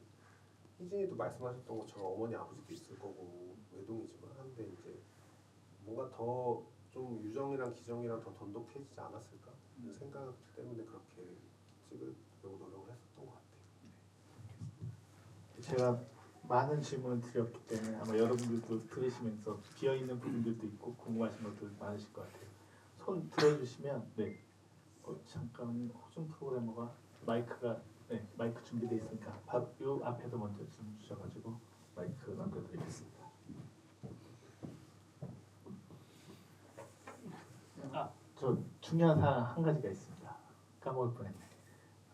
희진이도 말씀하셨던 것처럼 어머니 아버지도 있을 거고 외동이지만 한데 이제 뭔가 더 좀 유정이랑 기정이랑 더 돈독해지지 않았을까 하는 생각 때문에 그렇게 찍으려고 노력을 했었던 것 같아요. 제가 많은 질문을 드렸기 때문에 아마 여러분들도 들으시면서 비어 있는 부분들도 있고 궁금하신 것들 많으실 것 같아요. 손 들어주시면 네. 잠깐 호중 프로그래머가 마이크가 네 마이크 준비되어 있으니까 바로 요 앞에도 먼저 좀 주셔가지고 마이크 남겨드리겠습니다. 저 중요한 사항 한 가지가 있습니다. 까먹을 뻔했네.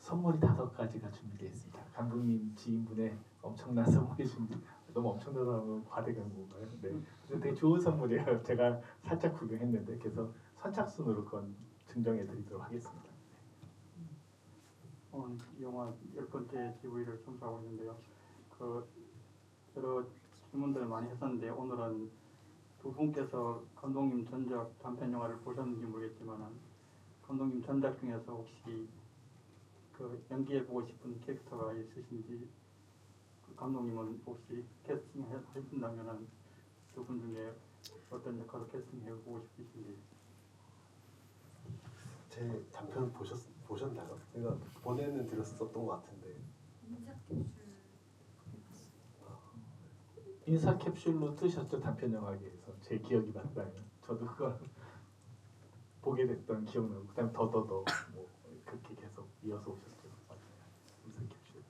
선물이 5가지가 준비되어 있습니다. 감독님 지인분의 엄청난 선물이 너무 엄청나다고 과대한 건가요? 네. 근데 되게 좋은 선물이에요. 제가 살짝 구경했는데 그래서 선착순으로 그건 증정해드리도록 하겠습니다. 영화 10번째 GV를 첨부하고 있는데요. 여러 질문들을 많이 했었는데 오늘은 두 분께서 감독님 전작 단편 영화를 보셨는지 모르겠지만 감독님 전작 중에서 혹시 연기해보고 싶은 캐릭터가 있으신지 감독님은 혹시 캐스팅 해준다면 두 분 중에 어떤 역할을 캐스팅해보고 싶으신지. 제 단편 보셨나요? 제가 번에는 들었었던 것 같은데. 인사 캡슐로 뜨셨죠 단편 영화계에서 제 기억이 맞다면 저도 그걸 보게 됐던 기억나고 그다음 더더더 뭐 그렇게 계속 이어서 오셨죠. 맞아요. 인사 캡슐.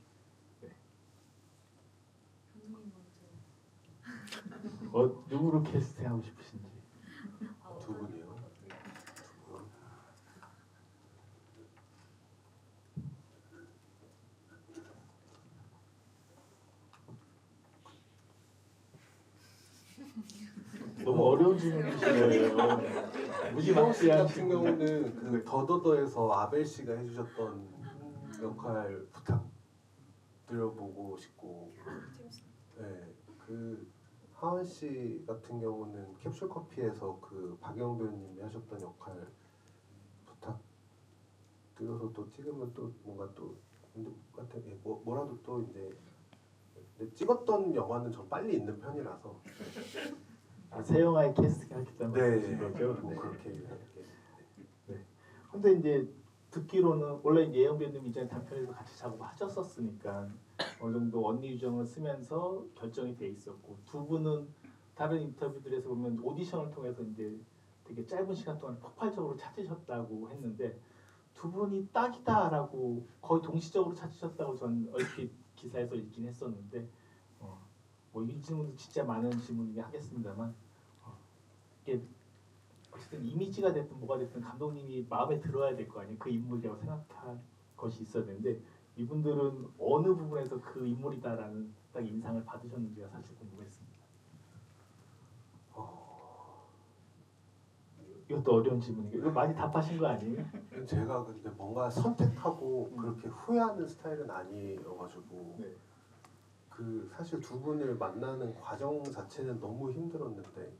네. 누구로 캐스팅하고 싶으신지. 두 분이요. 너무 어려운 질문이시네요. 무지막지 같은 경우는 그 더더더에서 아벨 씨가 해주셨던 역할 부탁드려보고 싶고, 네, 그 하은 씨 같은 경우는 캡슐 커피에서 그 박영 배우님이 하셨던 역할 부탁드려서 또 찍으면 또 뭔가 또 같은 뭐라도 또 이제 찍었던 영화는 좀 빨리 있는 편이라서. 새 영화에 캐스팅하기 때문에 네, 거죠. 뭐 네. 그렇게 이렇게. 네. 근데 이제 듣기로는 원래 예영 배우님 이전에 단편에서 같이 작업하셨었으니까 어느 정도 언니 유정을 쓰면서 결정이 돼 있었고 두 분은 다른 인터뷰들에서 보면 오디션을 통해서 이제 되게 짧은 시간 동안 폭발적으로 찾으셨다고 했는데 두 분이 딱이다라고 거의 동시적으로 찾으셨다고 전 얼핏 기사에서 읽긴 했었는데 뭐 이 질문도 진짜 많은 질문이긴 하겠습니다만 이게 어쨌든 이미지가 됐든 뭐가 됐든 감독님이 마음에 들어야 될 거 아니에요. 그 인물이라고 생각할 것이 있어야 되는데 이분들은 어느 부분에서 그 인물이다라는 딱 인상을 받으셨는지가 사실 궁금했습니다. 이것도 어려운 질문이에요. 이거 많이 답하신 거 아니에요? 제가 근데 뭔가 선택하고 그렇게 후회하는 스타일은 아니어가지고 네. 그 사실 두 분을 만나는 과정 자체는 너무 힘들었는데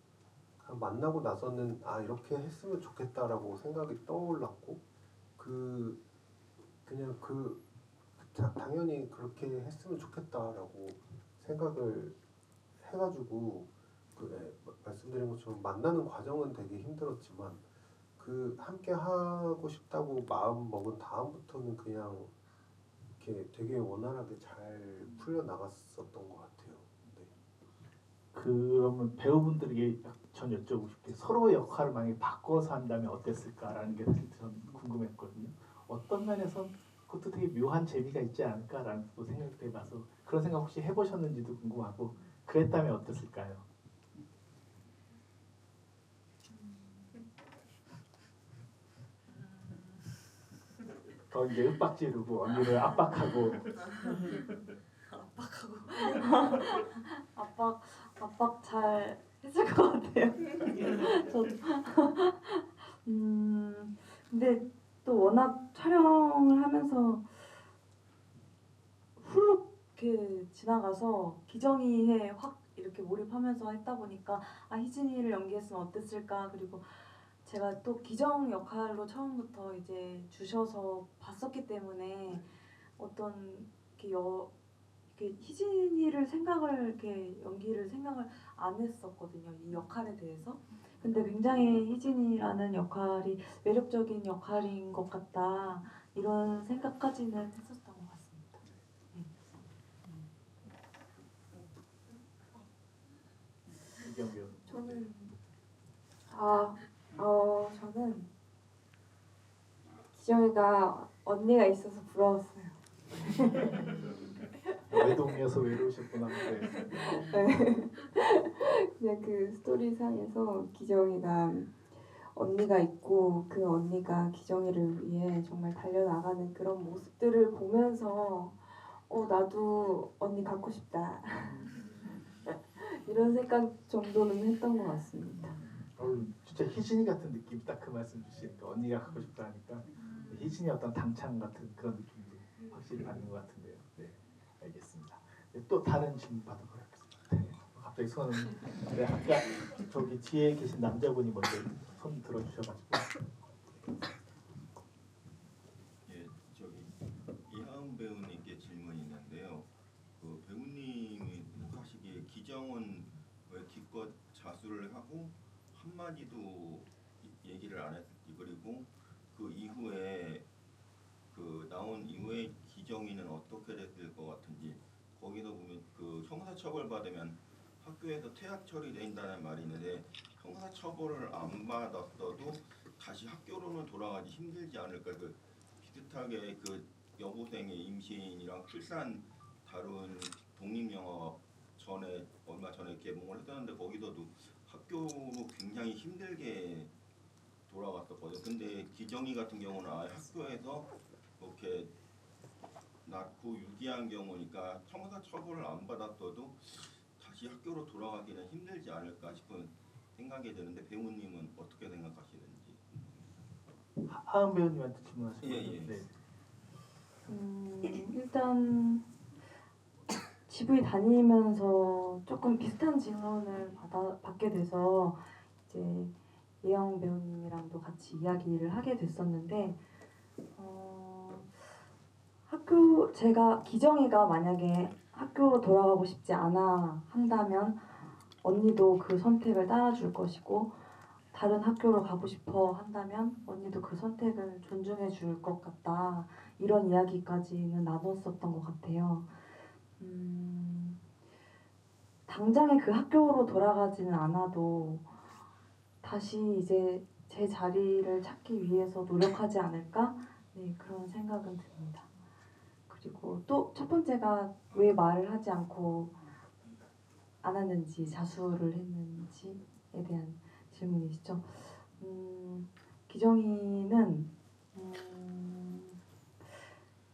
만나고 나서는 아 이렇게 했으면 좋겠다라고 생각이 떠올랐고 그냥 당연히 그렇게 했으면 좋겠다라고 생각을 해가지고 말씀드린 것처럼 만나는 과정은 되게 힘들었지만 함께 하고 싶다고 마음 먹은 다음부터는 그냥 이렇게 되게 원활하게 잘 풀려 나갔었던 것 같아요. 네. 그러면 배우분들에게 전 여쭤보고 싶게 서로의 역할을 만약에 바꿔서 한다면 어땠을까라는 게 사실 전 궁금했거든요. 어떤 면에선 그것도 되게 묘한 재미가 있지 않을까라는 또 생각도 해봐서 그런 생각 혹시 해보셨는지도 궁금하고 그랬다면 어땠을까요? 이제 윽박 지르고 언니를 압박하고 압박 잘 했을 것 같아요. 저도. 근데 또 워낙 촬영을 하면서 나가서 기정이에 확 이렇게 몰입하면서 했다 보니까 아 희진이를 연기했으면 어땠을까. 그리고 제가 또 기정 역할로 처음부터 이제 주셔서 봤었기 때문에 어떤 이렇게 희진이를 생각을 이렇게 연기를 생각을 안 했었거든요. 이 역할에 대해서. 근데 굉장히 희진이라는 역할이 매력적인 역할인 것 같다. 이런 생각까지는 했었던 것 같습니다. 이경 배우. 저는 저는 기정이가 언니가 있어서 부러웠어요. 외동이어서 외로우셨구나. 네. 그냥 그 스토리상에서 기정이가 언니가 있고 그 언니가 기정이를 위해 정말 달려나가는 그런 모습들을 보면서 나도 언니 갖고 싶다 이런 생각 정도는 했던 것 같습니다. 진짜 희진이 같은 느낌 딱 그 말씀 주시니까 언니가 갖고 싶다 하니까 희진이 어떤 당찬 같은 그런 느낌도 확실히 받는 것 같은데요. 네, 알겠습니다. 네, 또 다른 질문 받아보겠습니다. 네, 갑자기 손을 네, 아까 저기 뒤에 계신 남자분이 먼저 손 들어주셔가지고 예, 저기 이하은 배우님께 질문이 있는데요. 그 배우님이 하시기에 기정은 왜 기껏 자수를 하고 한마디도 얘기를 안 했지. 그리고 그 이후에 그 나온 이후에 기정이는 어떻게 됐을 것 같은지 거기서 보면 그 형사처벌 받으면 학교에서 퇴학 처리된다는 말이 있는데 형사처벌을 안 받았어도 다시 학교로는 돌아가기 힘들지 않을까. 그 비슷하게 그 여고생의 임신이랑 출산 다룬 독립영화가 얼마 전에 개봉을 했었는데 거기서도 학교로 굉장히 힘들게 돌아갔었거든요. 근데 기정이 같은 경우는 아예 학교에서 그렇게 낳고 유기한 경우니까 형사처벌을 안 받았어도 다시 학교로 돌아가기는 힘들지 않을까 싶은 생각이 드는데 배우님은 어떻게 생각하시는지. 하은 배우님한테 질문하시면 예. 네. 일단 GV 다니면서 조금 비슷한 질문을 받게 돼서 이제 예영 배우님이랑도 같이 이야기를 하게 됐었는데 제가 기정이가 만약에 학교로 돌아가고 싶지 않아 한다면 언니도 그 선택을 따라줄 것이고 다른 학교로 가고 싶어 한다면 언니도 그 선택을 존중해 줄 것 같다. 이런 이야기까지는 나눴었던 것 같아요. 당장에 그 학교로 돌아가지는 않아도 다시 이제 제 자리를 찾기 위해서 노력하지 않을까? 네, 그런 생각은 듭니다. 그리고 또 첫 번째가 왜 말을 하지 않고 않았는지, 자수를 했는지에 대한 질문이시죠. 기정이는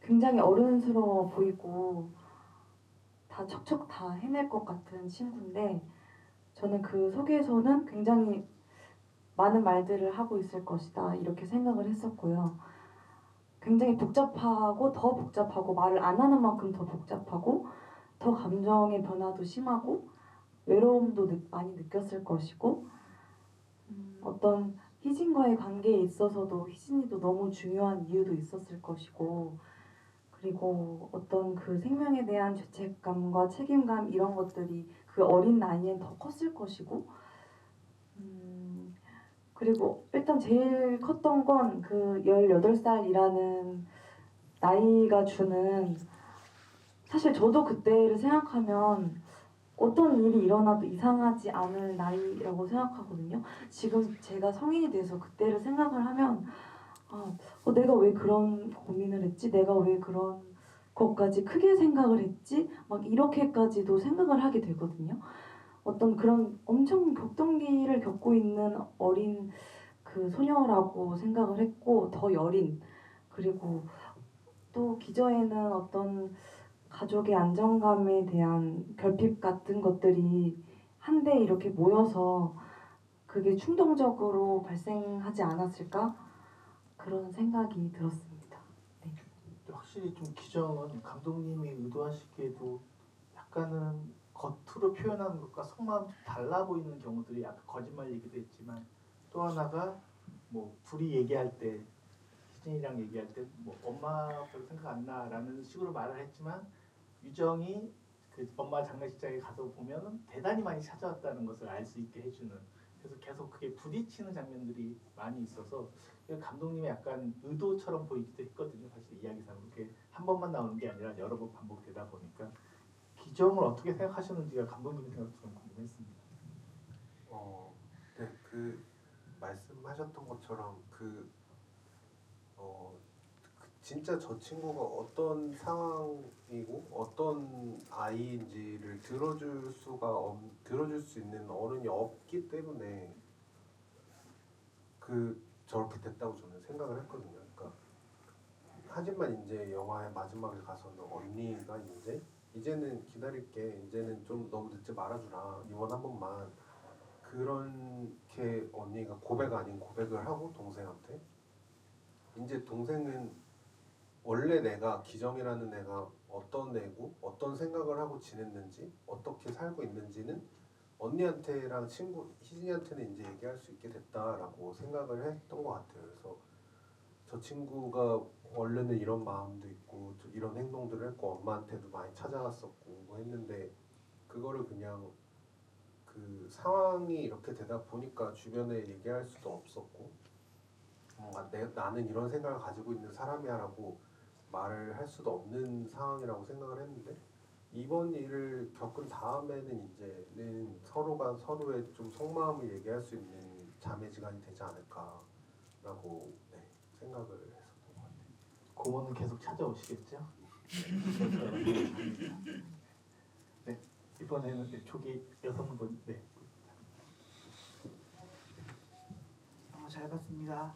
굉장히 어른스러워 보이고 다 척척 다 해낼 것 같은 친구인데 저는 그 속에서는 굉장히 많은 말들을 하고 있을 것이다 이렇게 생각을 했었고요. 굉장히 복잡하고 더 복잡하고 말을 안 하는 만큼 더 복잡하고 더 감정의 변화도 심하고 외로움도 많이 느꼈을 것이고 어떤 희진과의 관계에 있어서도 희진이도 너무 중요한 이유도 있었을 것이고 그리고 어떤 그 생명에 대한 죄책감과 책임감 이런 것들이 그 어린 나이엔 더 컸을 것이고 그리고 일단 제일 컸던 건 그 18살이라는 나이가 주는 사실 저도 그때를 생각하면 어떤 일이 일어나도 이상하지 않을 나이라고 생각하거든요. 지금 제가 성인이 돼서 그때를 생각을 하면 내가 왜 그런 고민을 했지? 내가 왜 그런 것까지 크게 생각을 했지? 막 이렇게까지도 생각을 하게 되거든요. 어떤 그런 엄청 격동기를 겪고 있는 어린 그 소녀라고 생각을 했고 더 여린 그리고 또 기저에는 어떤 가족의 안정감에 대한 결핍 같은 것들이 한데 이렇게 모여서 그게 충동적으로 발생하지 않았을까? 그런 생각이 들었습니다. 네. 확실히 좀 기정은 감독님이 의도하시기에도 약간은 겉으로 표현하는 것과 속마음이 좀 달라 보이는 경우들이 아까 거짓말 얘기도 했지만 또 하나가 뭐 둘이 얘기할 때 희진이랑 얘기할 때 뭐 엄마 별 생각 안 나라는 식으로 말을 했지만 유정이 그 엄마 장례식장에 가서 보면은 대단히 많이 찾아왔다는 것을 알 수 있게 해주는 그래서 계속 그게 부딪히는 장면들이 많이 있어서 감독님의 약간 의도처럼 보이기도 했거든요. 사실 이야기상 그렇게 한 번만 나오는 게 아니라 여러 번 반복되다 보니까 기정을 어떻게 생각하셨는지가 감독님 생각도 좀 궁금했습니다. 네, 그 말씀하셨던 것처럼 진짜 저 친구가 어떤 상황이고 어떤 아이인지를 들어줄 수 있는 어른이 없기 때문에 저렇게 됐다고 저는 생각을 했거든요. 그러니까 하지만 이제 영화의 마지막에 가서는 언니가 이제는 기다릴게. 이제는 좀 너무 늦지 말아주라. 이번 한 번만. 그렇게 언니가 고백 아닌 고백을 하고 동생한테 이제 동생은 원래 내가 기정이라는 애가 어떤 애고 어떤 생각을 하고 지냈는지 어떻게 살고 있는지는 언니한테랑 친구 희진이한테는 이제 얘기할 수 있게 됐다라고 생각을 했던 것 같아요. 그래서 저 친구가 원래는 이런 마음도 있고 이런 행동들을 했고 엄마한테도 많이 찾아갔었고 뭐 했는데 그거를 그냥 그 상황이 이렇게 되다 보니까 주변에 얘기할 수도 없었고 나는 이런 생각을 가지고 있는 사람이야라고 말을 할 수도 없는 상황이라고 생각을 했는데 이번 일을 겪은 다음에는 이제는 서로가 서로의 좀 속마음을 얘기할 수 있는 자매지간이 되지 않을까라고 생각을 했었던 것 같아요. 고모는 계속 찾아오시겠죠? 네, 이번에는 초기 여성분 잘 봤습니다.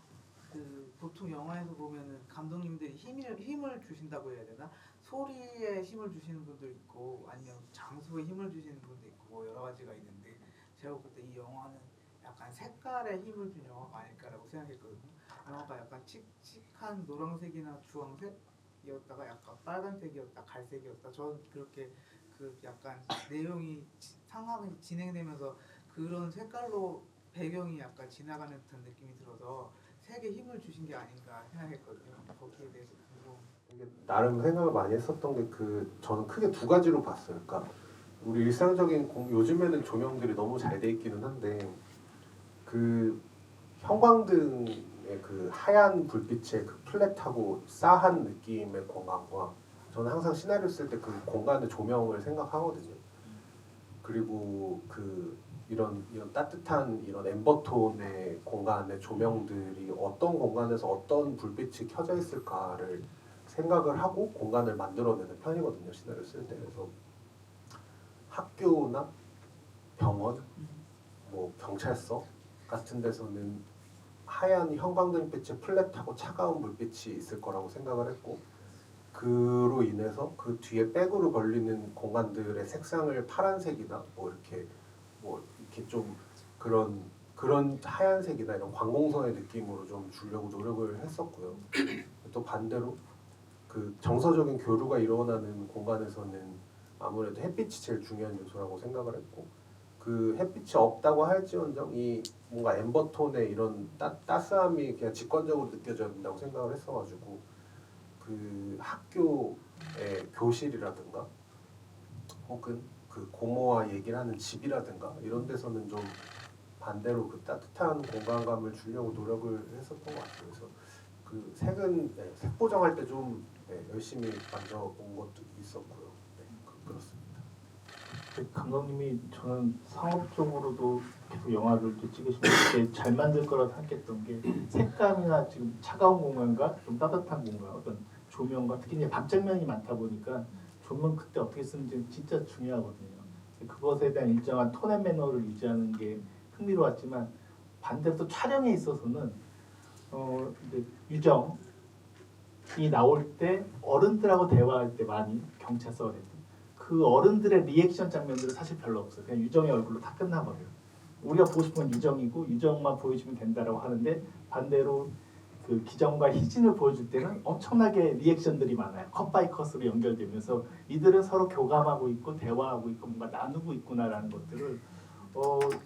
보통 영화에서 보면은 감독님들이 힘을 주신다고 해야 되나? 소리에 힘을 주시는 분도 있고 아니면 장소에 힘을 주시는 분도 있고 뭐 여러 가지가 있는데 제가 볼 때 이 영화는 약간 색깔에 힘을 준 영화가 아닐까라고 생각했거든요. 영화가 약간 칙칙한 노란색이나 주황색이었다가 약간 빨간색이었다, 갈색이었다. 저는 그렇게 약간 내용이 상황이 진행되면서 그런 색깔로 배경이 약간 지나가는 듯한 느낌이 들어서 색에 힘을 주신 게 아닌가 생각했거든요. 거기에 대해서 이게 나름 생각을 많이 했었던 게 저는 크게 두 가지로 봤어요. 그러니까 우리 일상적인 요즘에는 조명들이 너무 잘 돼 있기는 한데 형광등의 하얀 불빛의 플랫하고 싸한 느낌의 공간과 저는 항상 시나리오 쓸 때 그 공간의 조명을 생각하거든요. 그리고 이런 따뜻한 이런 엠버톤의 공간의 조명들이 어떤 공간에서 어떤 불빛이 켜져 있을까를 생각을 하고 공간을 만들어내는 편이거든요. 시나리오 쓸 때. 그래서 학교나 병원, 뭐 경찰서 같은 데서는 하얀 형광등빛의 플랫하고 차가운 불빛이 있을 거라고 생각을 했고 그로 인해서 그 뒤에 백으로 걸리는 공간들의 색상을 파란색이나 뭐 이렇게 좀 그런 하얀색이나 이런 관공서의 느낌으로 좀 주려고 노력을 했었고요. 또 반대로 정서적인 교류가 일어나는 공간에서는 아무래도 햇빛이 제일 중요한 요소라고 생각을 했고 햇빛이 없다고 할지언정 이 뭔가 엠버톤의 이런 따스함이 그냥 직관적으로 느껴져야 된다고 생각을 했어가지고 학교의 교실이라든가 혹은 고모와 얘기를 하는 집이라든가 이런 데서는 좀 반대로 따뜻한 공간감을 주려고 노력을 했었던 것 같아요. 그래서 색은 색 보정할 때 좀 열심히 만져본 것도 있었고요. 그렇습니다. 감독님이 저는 상업적으로도 계속 영화를 찍으시면 잘 만들 거라 생각했던 게 색감이나 지금 차가운 공간과 좀 따뜻한 공간, 어떤 조명과 특히 이제 밤 장면이 많다 보니까 조명 그때 어떻게 쓰는지 진짜 중요하거든요. 그것에 대한 일정한 톤 앤 매너를 유지하는 게 흥미로웠지만 반대로 또 촬영에 있어서는 이제 유정이 나올 때 어른들하고 대화할 때 많이 경찰서 그 어른들의 리액션 장면들은 사실 별로 없어요. 그냥 유정의 얼굴로 다 끝나버려요. 우리가 보고 싶은 건 유정이고 유정만 보여주면 된다라고 하는데 반대로 그 기정과 희진을 보여줄 때는 엄청나게 리액션들이 많아요. 컷 바이 컷으로 연결되면서 이들은 서로 교감하고 있고 대화하고 있고 뭔가 나누고 있구나라는 것들을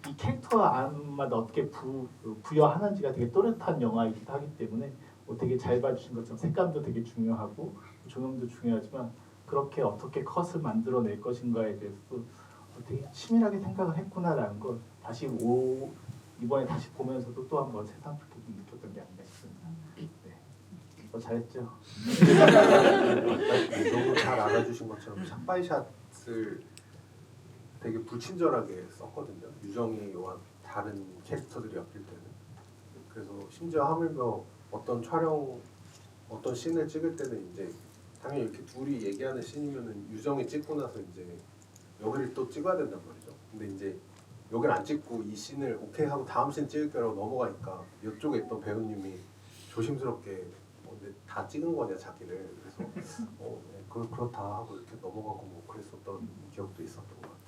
이 캐릭터 안마다 어떻게 부여하는지가 되게 또렷한 영화이기도 하기 때문에 되게 잘 봐주신 것처럼 색감도 되게 중요하고 조명도 중요하지만 그렇게 어떻게 컷을 만들어낼 것인가에 대해서도 되게 치밀하게 생각을 했구나라는 걸 다시 이번에 다시 보면서도 또 한 번 새삼 좀 느꼈던 게 아닌가 싶습니다. 네. 잘했죠? 너무 잘 알아주신 것처럼 샷바이샷을 되게 불친절하게 썼거든요. 유정이와 다른 캐릭터들이 엮일 때는. 그래서 심지어 하물며 어떤 씬을 찍을 때는 이제 당연히 이렇게 둘이 얘기하는 씬이면은 유정이 찍고 나서 이제 여기를 또 찍어야 된단 말이죠. 근데 이제 여기를 안 찍고 이 씬을 오케이 하고 다음 씬 찍을 거라고 넘어가니까 이쪽에 있던 배우님이 조심스럽게 근데 다 찍은 거냐 자기를 그래서 네, 그렇다 하고 이렇게 넘어가고 뭐 그랬었던 기억도 있었던 것 같아요.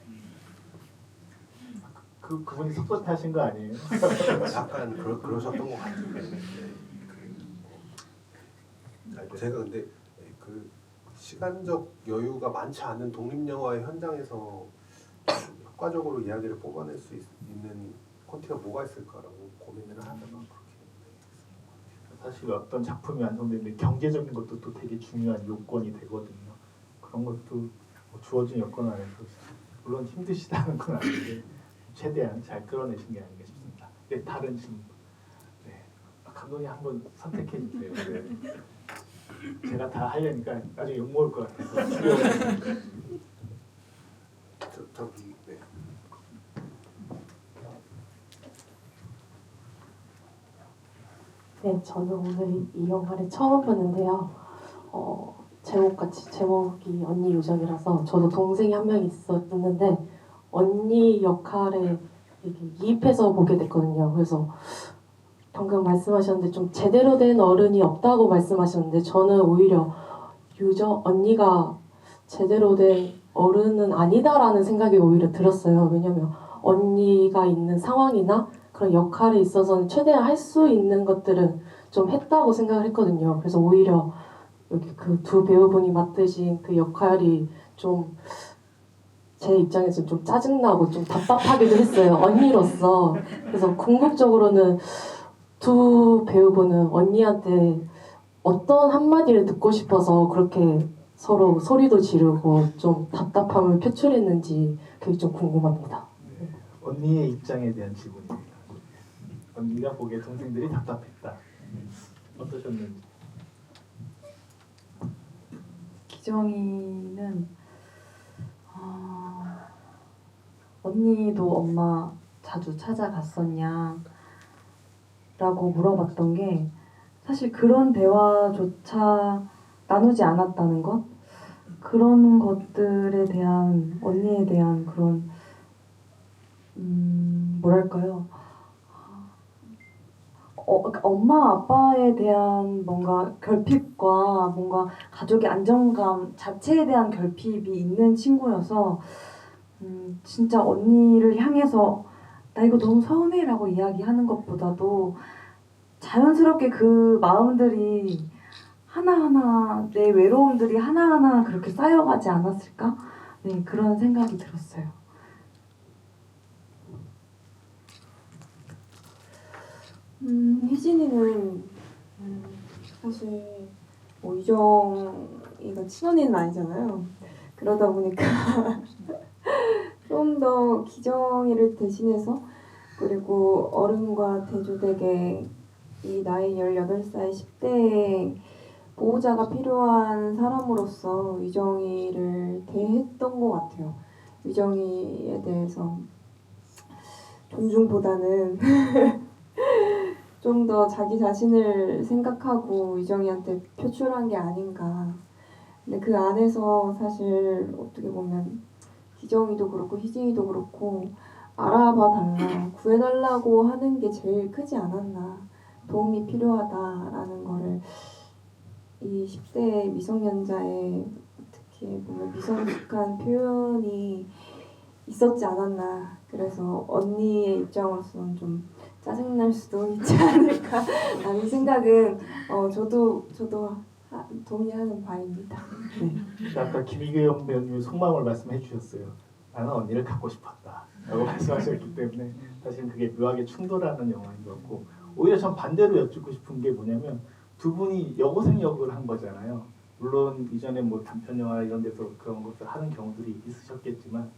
그분이 섭섭해하신 거 아니에요? 약간 그러셨던 것 같은데 제가 근데 그 시간적 여유가 많지 않은 독립영화의 현장에서 효과적으로 이야기를 뽑아낼 수 있는 콘티가 뭐가 있을까라고 고민을 하다가 그렇게 사실 어떤 작품이 완성되는데 경제적인 것도 또 되게 중요한 요건이 되거든요. 그런 것도 주어진 여건 안에서 물론 힘드시다는 건 아닌데 최대한 잘 끌어내신 게 아닌가 싶습니다. 네, 다른 질문. 네, 감독님 한번 선택해 주세요. 네. 제가 다 하려니까 나중에 욕 먹을 것 같아서. 저기 네. 네, 저는 오늘 이 영화를 처음 보는데요. 제목이 언니 요정이라서 저도 동생이 한 명 있었는데 언니 역할에 이렇게 이입해서 보게 됐거든요. 그래서 방금 말씀하셨는데 좀 제대로 된 어른이 없다고 말씀하셨는데 저는 오히려 언니가 제대로 된 어른은 아니다라는 생각이 오히려 들었어요. 왜냐면 언니가 있는 상황이나 그런 역할에 있어서는 최대한 할 수 있는 것들은 좀 했다고 생각을 했거든요. 그래서 오히려 여기 그 두 배우분이 맡으신 그 역할이 좀 제 입장에서 좀 짜증나고 좀 답답하기도 했어요. 언니로서. 그래서 궁극적으로는 두 배우분은 언니한테 어떤 한마디를 듣고 싶어서 그렇게 서로 소리도 지르고 좀 답답함을 표출했는지 그게 좀 궁금합니다. 네, 언니의 입장에 대한 질문입니다. 언니가 보기에 동생들이 답답했다. 어떠셨는지? 기정이는 언니도 엄마 자주 찾아갔었냐 라고 물어봤던 게 사실 그런 대화조차 나누지 않았다는 것, 그런 것들에 대한 언니에 대한 그런 뭐랄까요, 그러니까 엄마 아빠에 대한 뭔가 결핍과 뭔가 가족의 안정감 자체에 대한 결핍이 있는 친구여서 진짜 언니를 향해서 나 이거 너무 서운해라고 이야기하는 것보다도 자연스럽게 그 마음들이 하나하나 내 외로움들이 하나하나 그렇게 쌓여가지 않았을까? 네, 그런 생각이 들었어요. 희진이는 사실 뭐 유정이가 친언니는 아니잖아요. 그러다 보니까 좀 더 기정이를 대신해서 그리고 어른과 대조되게 이 나이 18살 10대에 보호자가 필요한 사람으로서 유정이를 대했던 것 같아요. 유정이에 대해서 존중보다는 좀 더 자기 자신을 생각하고 유정이한테 표출한 게 아닌가. 근데 그 안에서 사실 어떻게 보면 기정이도 그렇고 희진이도 그렇고 알아봐 달라, 구해달라고 하는 게 제일 크지 않았나. 도움이 필요하다라는 거를 이 10대 미성년자의 특히 보면 미성숙한 표현이 있었지 않았나. 그래서 언니의 입장으로서는 좀 짜증날 수도 있지 않을까라는 생각은 저도 동의하는 바입니다. 네. 아까 김희경 배우님이 속마음을 말씀해 주셨어요. 나는 언니를 갖고 싶었다 라고 말씀하셨기 때문에 사실은 그게 묘하게 충돌하는 영화인 것 같고, 오히려 전 반대로 여쭙고 싶은 게 뭐냐면 두 분이 여고생 역을 한 거잖아요. 물론 이전에 뭐 단편 영화 이런 데서 그런 것들 하는 경우들이 있으셨겠지만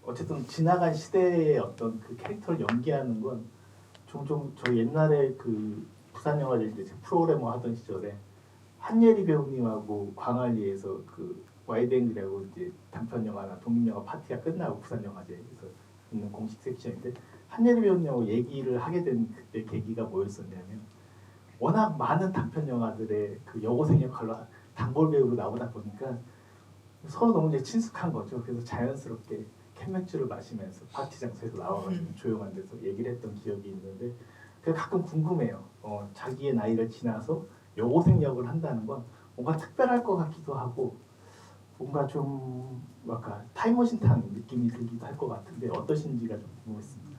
어쨌든 지나간 시대의 어떤 그 캐릭터를 연기하는 건 종종 저 옛날에 그 부산 영화제 이제 프로그래머 하던 시절에 한예리 배우님하고 광안리에서 그 와이드앵글이라고 이제 단편 영화나 독립 영화 파티가 끝나고 부산 영화제에서 있는 공식 섹션인데 한예리 배우님하고 얘기를 하게 된 그때 계기가 뭐였었냐면 워낙 많은 단편 영화들의 그 여고생 역할로 단골 배우로 나오다 보니까 서로 너무 이제 친숙한 거죠. 그래서 자연스럽게 캔맥주를 마시면서 파티 장소에서 나와가지고 조용한 데서 얘기를 했던 기억이 있는데, 그래서 가끔 궁금해요. 자기의 나이를 지나서 여고생 역을 한다는 건 뭔가 특별할 것 같기도 하고 뭔가 좀 뭐랄까 타임머신 탄 느낌이 들기도 할 것 같은데 어떠신지가 좀 궁금했습니다.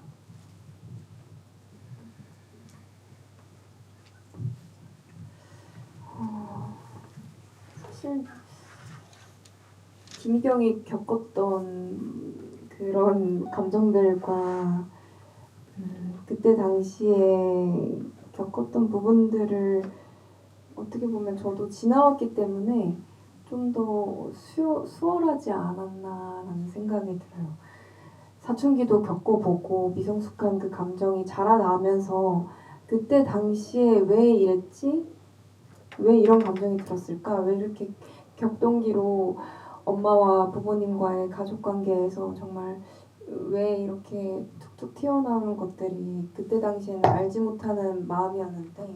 사실 김희경이 겪었던 그런 감정들과 그때 당시에 겪었던 부분들을 어떻게 보면 저도 지나왔기 때문에 좀 더 수월하지 않았나라는 생각이 들어요. 사춘기도 겪어보고 미성숙한 그 감정이 자라나면서 그때 당시에 왜 이랬지? 왜 이런 감정이 들었을까? 왜 이렇게 격동기로 엄마와 부모님과의 가족관계에서 정말 왜 이렇게 툭툭 튀어나오는 것들이 그때 당시에는 알지 못하는 마음이었는데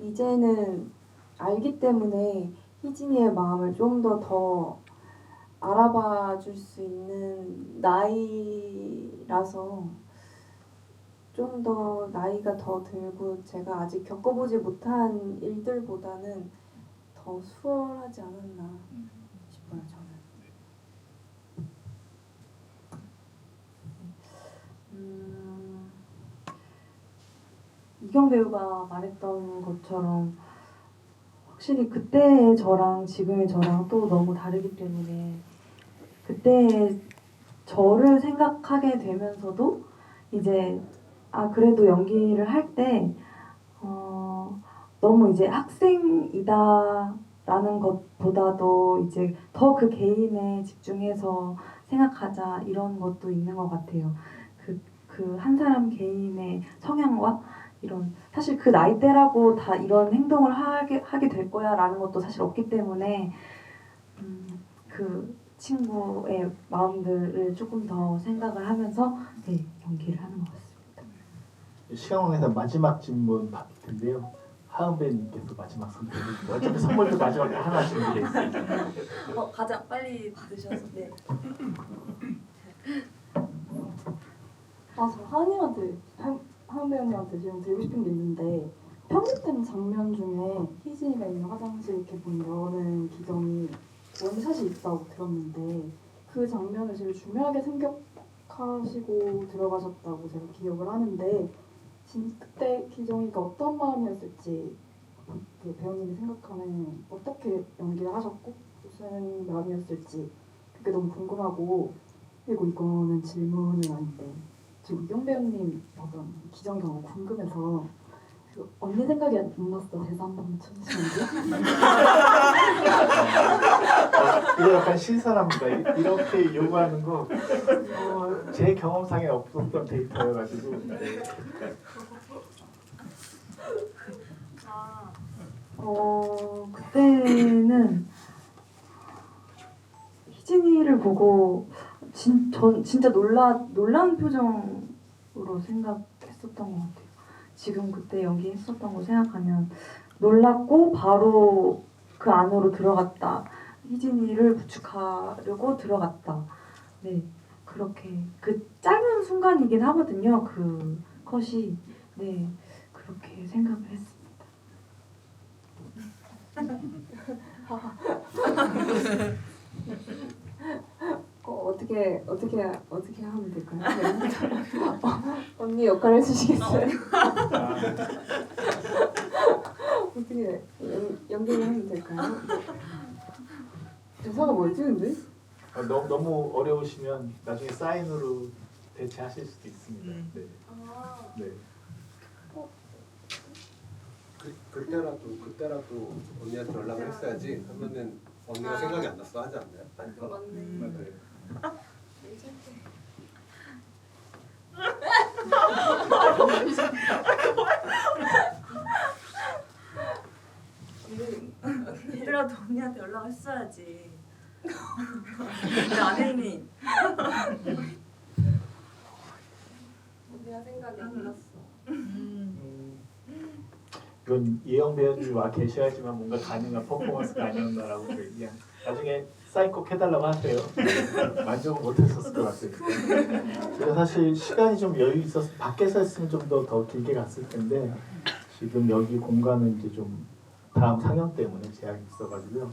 이제는 알기 때문에 희진이의 마음을 좀 더 알아봐 줄 수 있는 나이라서 좀 더 나이가 더 들고 제가 아직 겪어보지 못한 일들보다는 더 수월하지 않았나 싶어요, 저는. 이경 배우가 말했던 것처럼 확실히 그때의 저랑 지금의 저랑 또 너무 다르기 때문에 그때 저를 생각하게 되면서도 이제 그래도 연기를 할 때 너무 이제 학생이다라는 것보다도 이제 더 그 개인에 집중해서 생각하자 이런 것도 있는 것 같아요. 그 한 사람 개인의 성향과 이런 사실 그 나이대라고 다 이런 행동을 하게 될 거야라는 것도 사실 없기 때문에 그 친구의 마음들을 조금 더 생각을 하면서 연기를 하는 것 같습니다. 시간왕에서 마지막 질문 받을 텐데요. 하은배님께서 마지막 선택을 어차피 선물도 마지막에 하나 준비돼 있어요. 가장 빨리 드셔서 네. 저 하은 배우님한테 지금 드리고 싶은 게 있는데 편집된 장면 중에 희진이가 있는 화장실 이렇게 문 여는 기정이 원샷이 있다고 들었는데 그 장면을 되게 중요하게 생각하시고 들어가셨다고 제가 기억을 하는데 그때 기정이가 어떤 마음이었을지 배우님이 생각하는 어떻게 연기를 하셨고 무슨 마음이었을지 그게 너무 궁금하고 그리고 이거는 질문은 아닌데 지금 이경 배우님 어떤 기정이 너무 궁금해서 언니 생각이 안 났어. 대사 한 번만 쳐주시면 안 돼요? 이거 약간 신선합니다. 이렇게 요구하는 거 제 경험상에 없었던 데이터여가지고. 그때는 희진이를 보고 전 진짜 놀란 표정으로 생각했었던 것 같아요. 지금 그때 연기했었던 거 생각하면 놀랐고 바로 그 안으로 들어갔다. 희진이를 부축하려고 들어갔다. 네, 그렇게 그 짧은 순간이긴 하거든요. 그 컷이 네 그렇게 생각을 했습니다. 어떻게 하면 될까요? 언니 역할 해주시겠어요? 어떻게 연기를 하면 될까요? 대사가 뭐였지 근데? 너무 어려우시면 나중에 사인으로 대체하실 수도 있습니다. 네. 네. 그때라도 언니한테 연락을 했어야지 하면은 언니가 생각이 안 났어 하지 않나요? 맞아요. 그때라도 언니한테 연락했어야지. 왜 안 했니? 언니가 생각이 안 났어. 이건 이영 배우님이 와 계셔야지만 뭔가 가능한 퍼포먼스가 아니었나라고 그냥 나중에 사인 꼭 해달라고 하세요. 만족은 못했었을 것 같으니까. 제가 사실 시간이 좀 여유 있어서 밖에서 했으면 좀 더 길게 갔을 텐데 지금 여기 공간은 이제 좀 다음 상영 때문에 제약이 있어가지고요.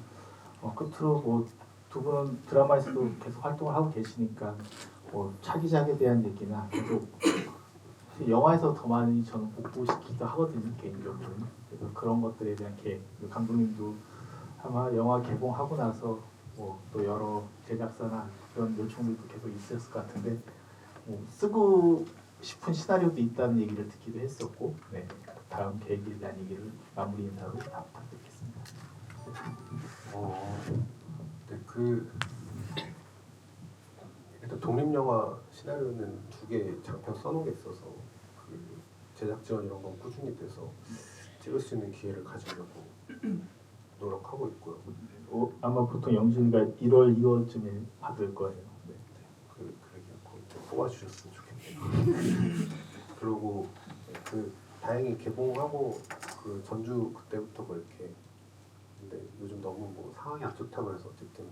끝으로 뭐 두 분은 드라마에서도 계속 활동을 하고 계시니까 뭐 차기작에 대한 얘기나 계속 영화에서 더 많이 저는 복구시키기도 하거든요, 개인적으로는. 그래서 그런 것들에 대한 계획, 감독님도 아마 영화 개봉하고 나서 뭐 또 여러 제작사나 그런 요청들도 계속 있었을 것 같은데 뭐 쓰고 싶은 시나리오도 있다는 얘기를 듣기도 했었고, 네, 다음 계획에 대한 얘기를 마무리 인사로 다 부탁드리겠습니다. 네, 일단 독립영화 시나리오는 2개 장편 써놓은 게 있어서 제작 지원 이런 건 꾸준히 돼서 찍을 수 있는 기회를 가지려고 노력하고 있고요. 아마 보통 영진이가 1월, 2월쯤에 받을 거예요. 네. 그러게 뽑아주셨으면 좋겠네요. 그리고 다행히 개봉하고 전주 그때부터 뭐 이렇게 근데 요즘 너무 뭐 상황이 안 좋다고 해서 어쨌든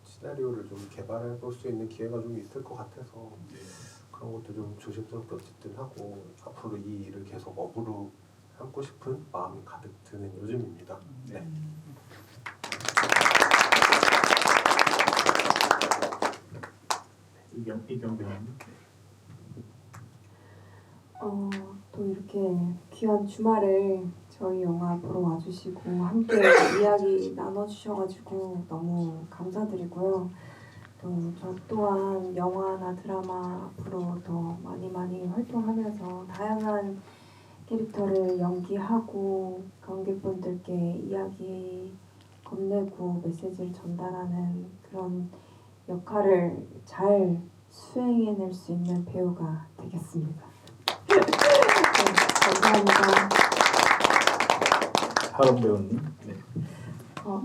시나리오를 좀 개발해 볼 수 있는 기회가 좀 있을 것 같아서 그런 것도 좀 조심스럽게 어쨌든 하고 앞으로 이 일을 계속 업으로 삼고 싶은 마음이 가득 드는 요즘입니다. 네. 이경 배우님. 또 이렇게 귀한 주말에 저희 영화 보러 와주시고 함께 이야기 나눠주셔가지고 너무 감사드리고요. 또 저 또한 영화나 드라마 앞으로 더 많이 활동하면서 다양한 캐릭터를 연기하고 관객분들께 이야기 건네고 메시지를 전달하는 그런 역할을 잘 수행해낼 수 있는 배우가 되겠습니다. 네, 감사합니다. 하은 배우님. 네.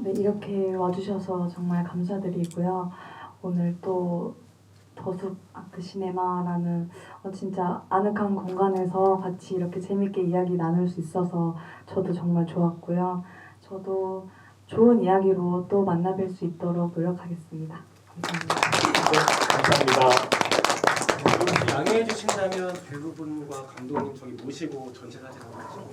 네, 이렇게 와주셔서 정말 감사드리고요. 오늘 또 더숲 아트시네마라는 진짜 아늑한 공간에서 같이 이렇게 재밌게 이야기 나눌 수 있어서 저도 정말 좋았고요. 저도 좋은 이야기로 또 만나뵐 수 있도록 노력하겠습니다. 감사합니다. 네, 감사합니다. 양해해 주신다면 배우분과 감독님 저기 모시고 전체 사진 한번 찍고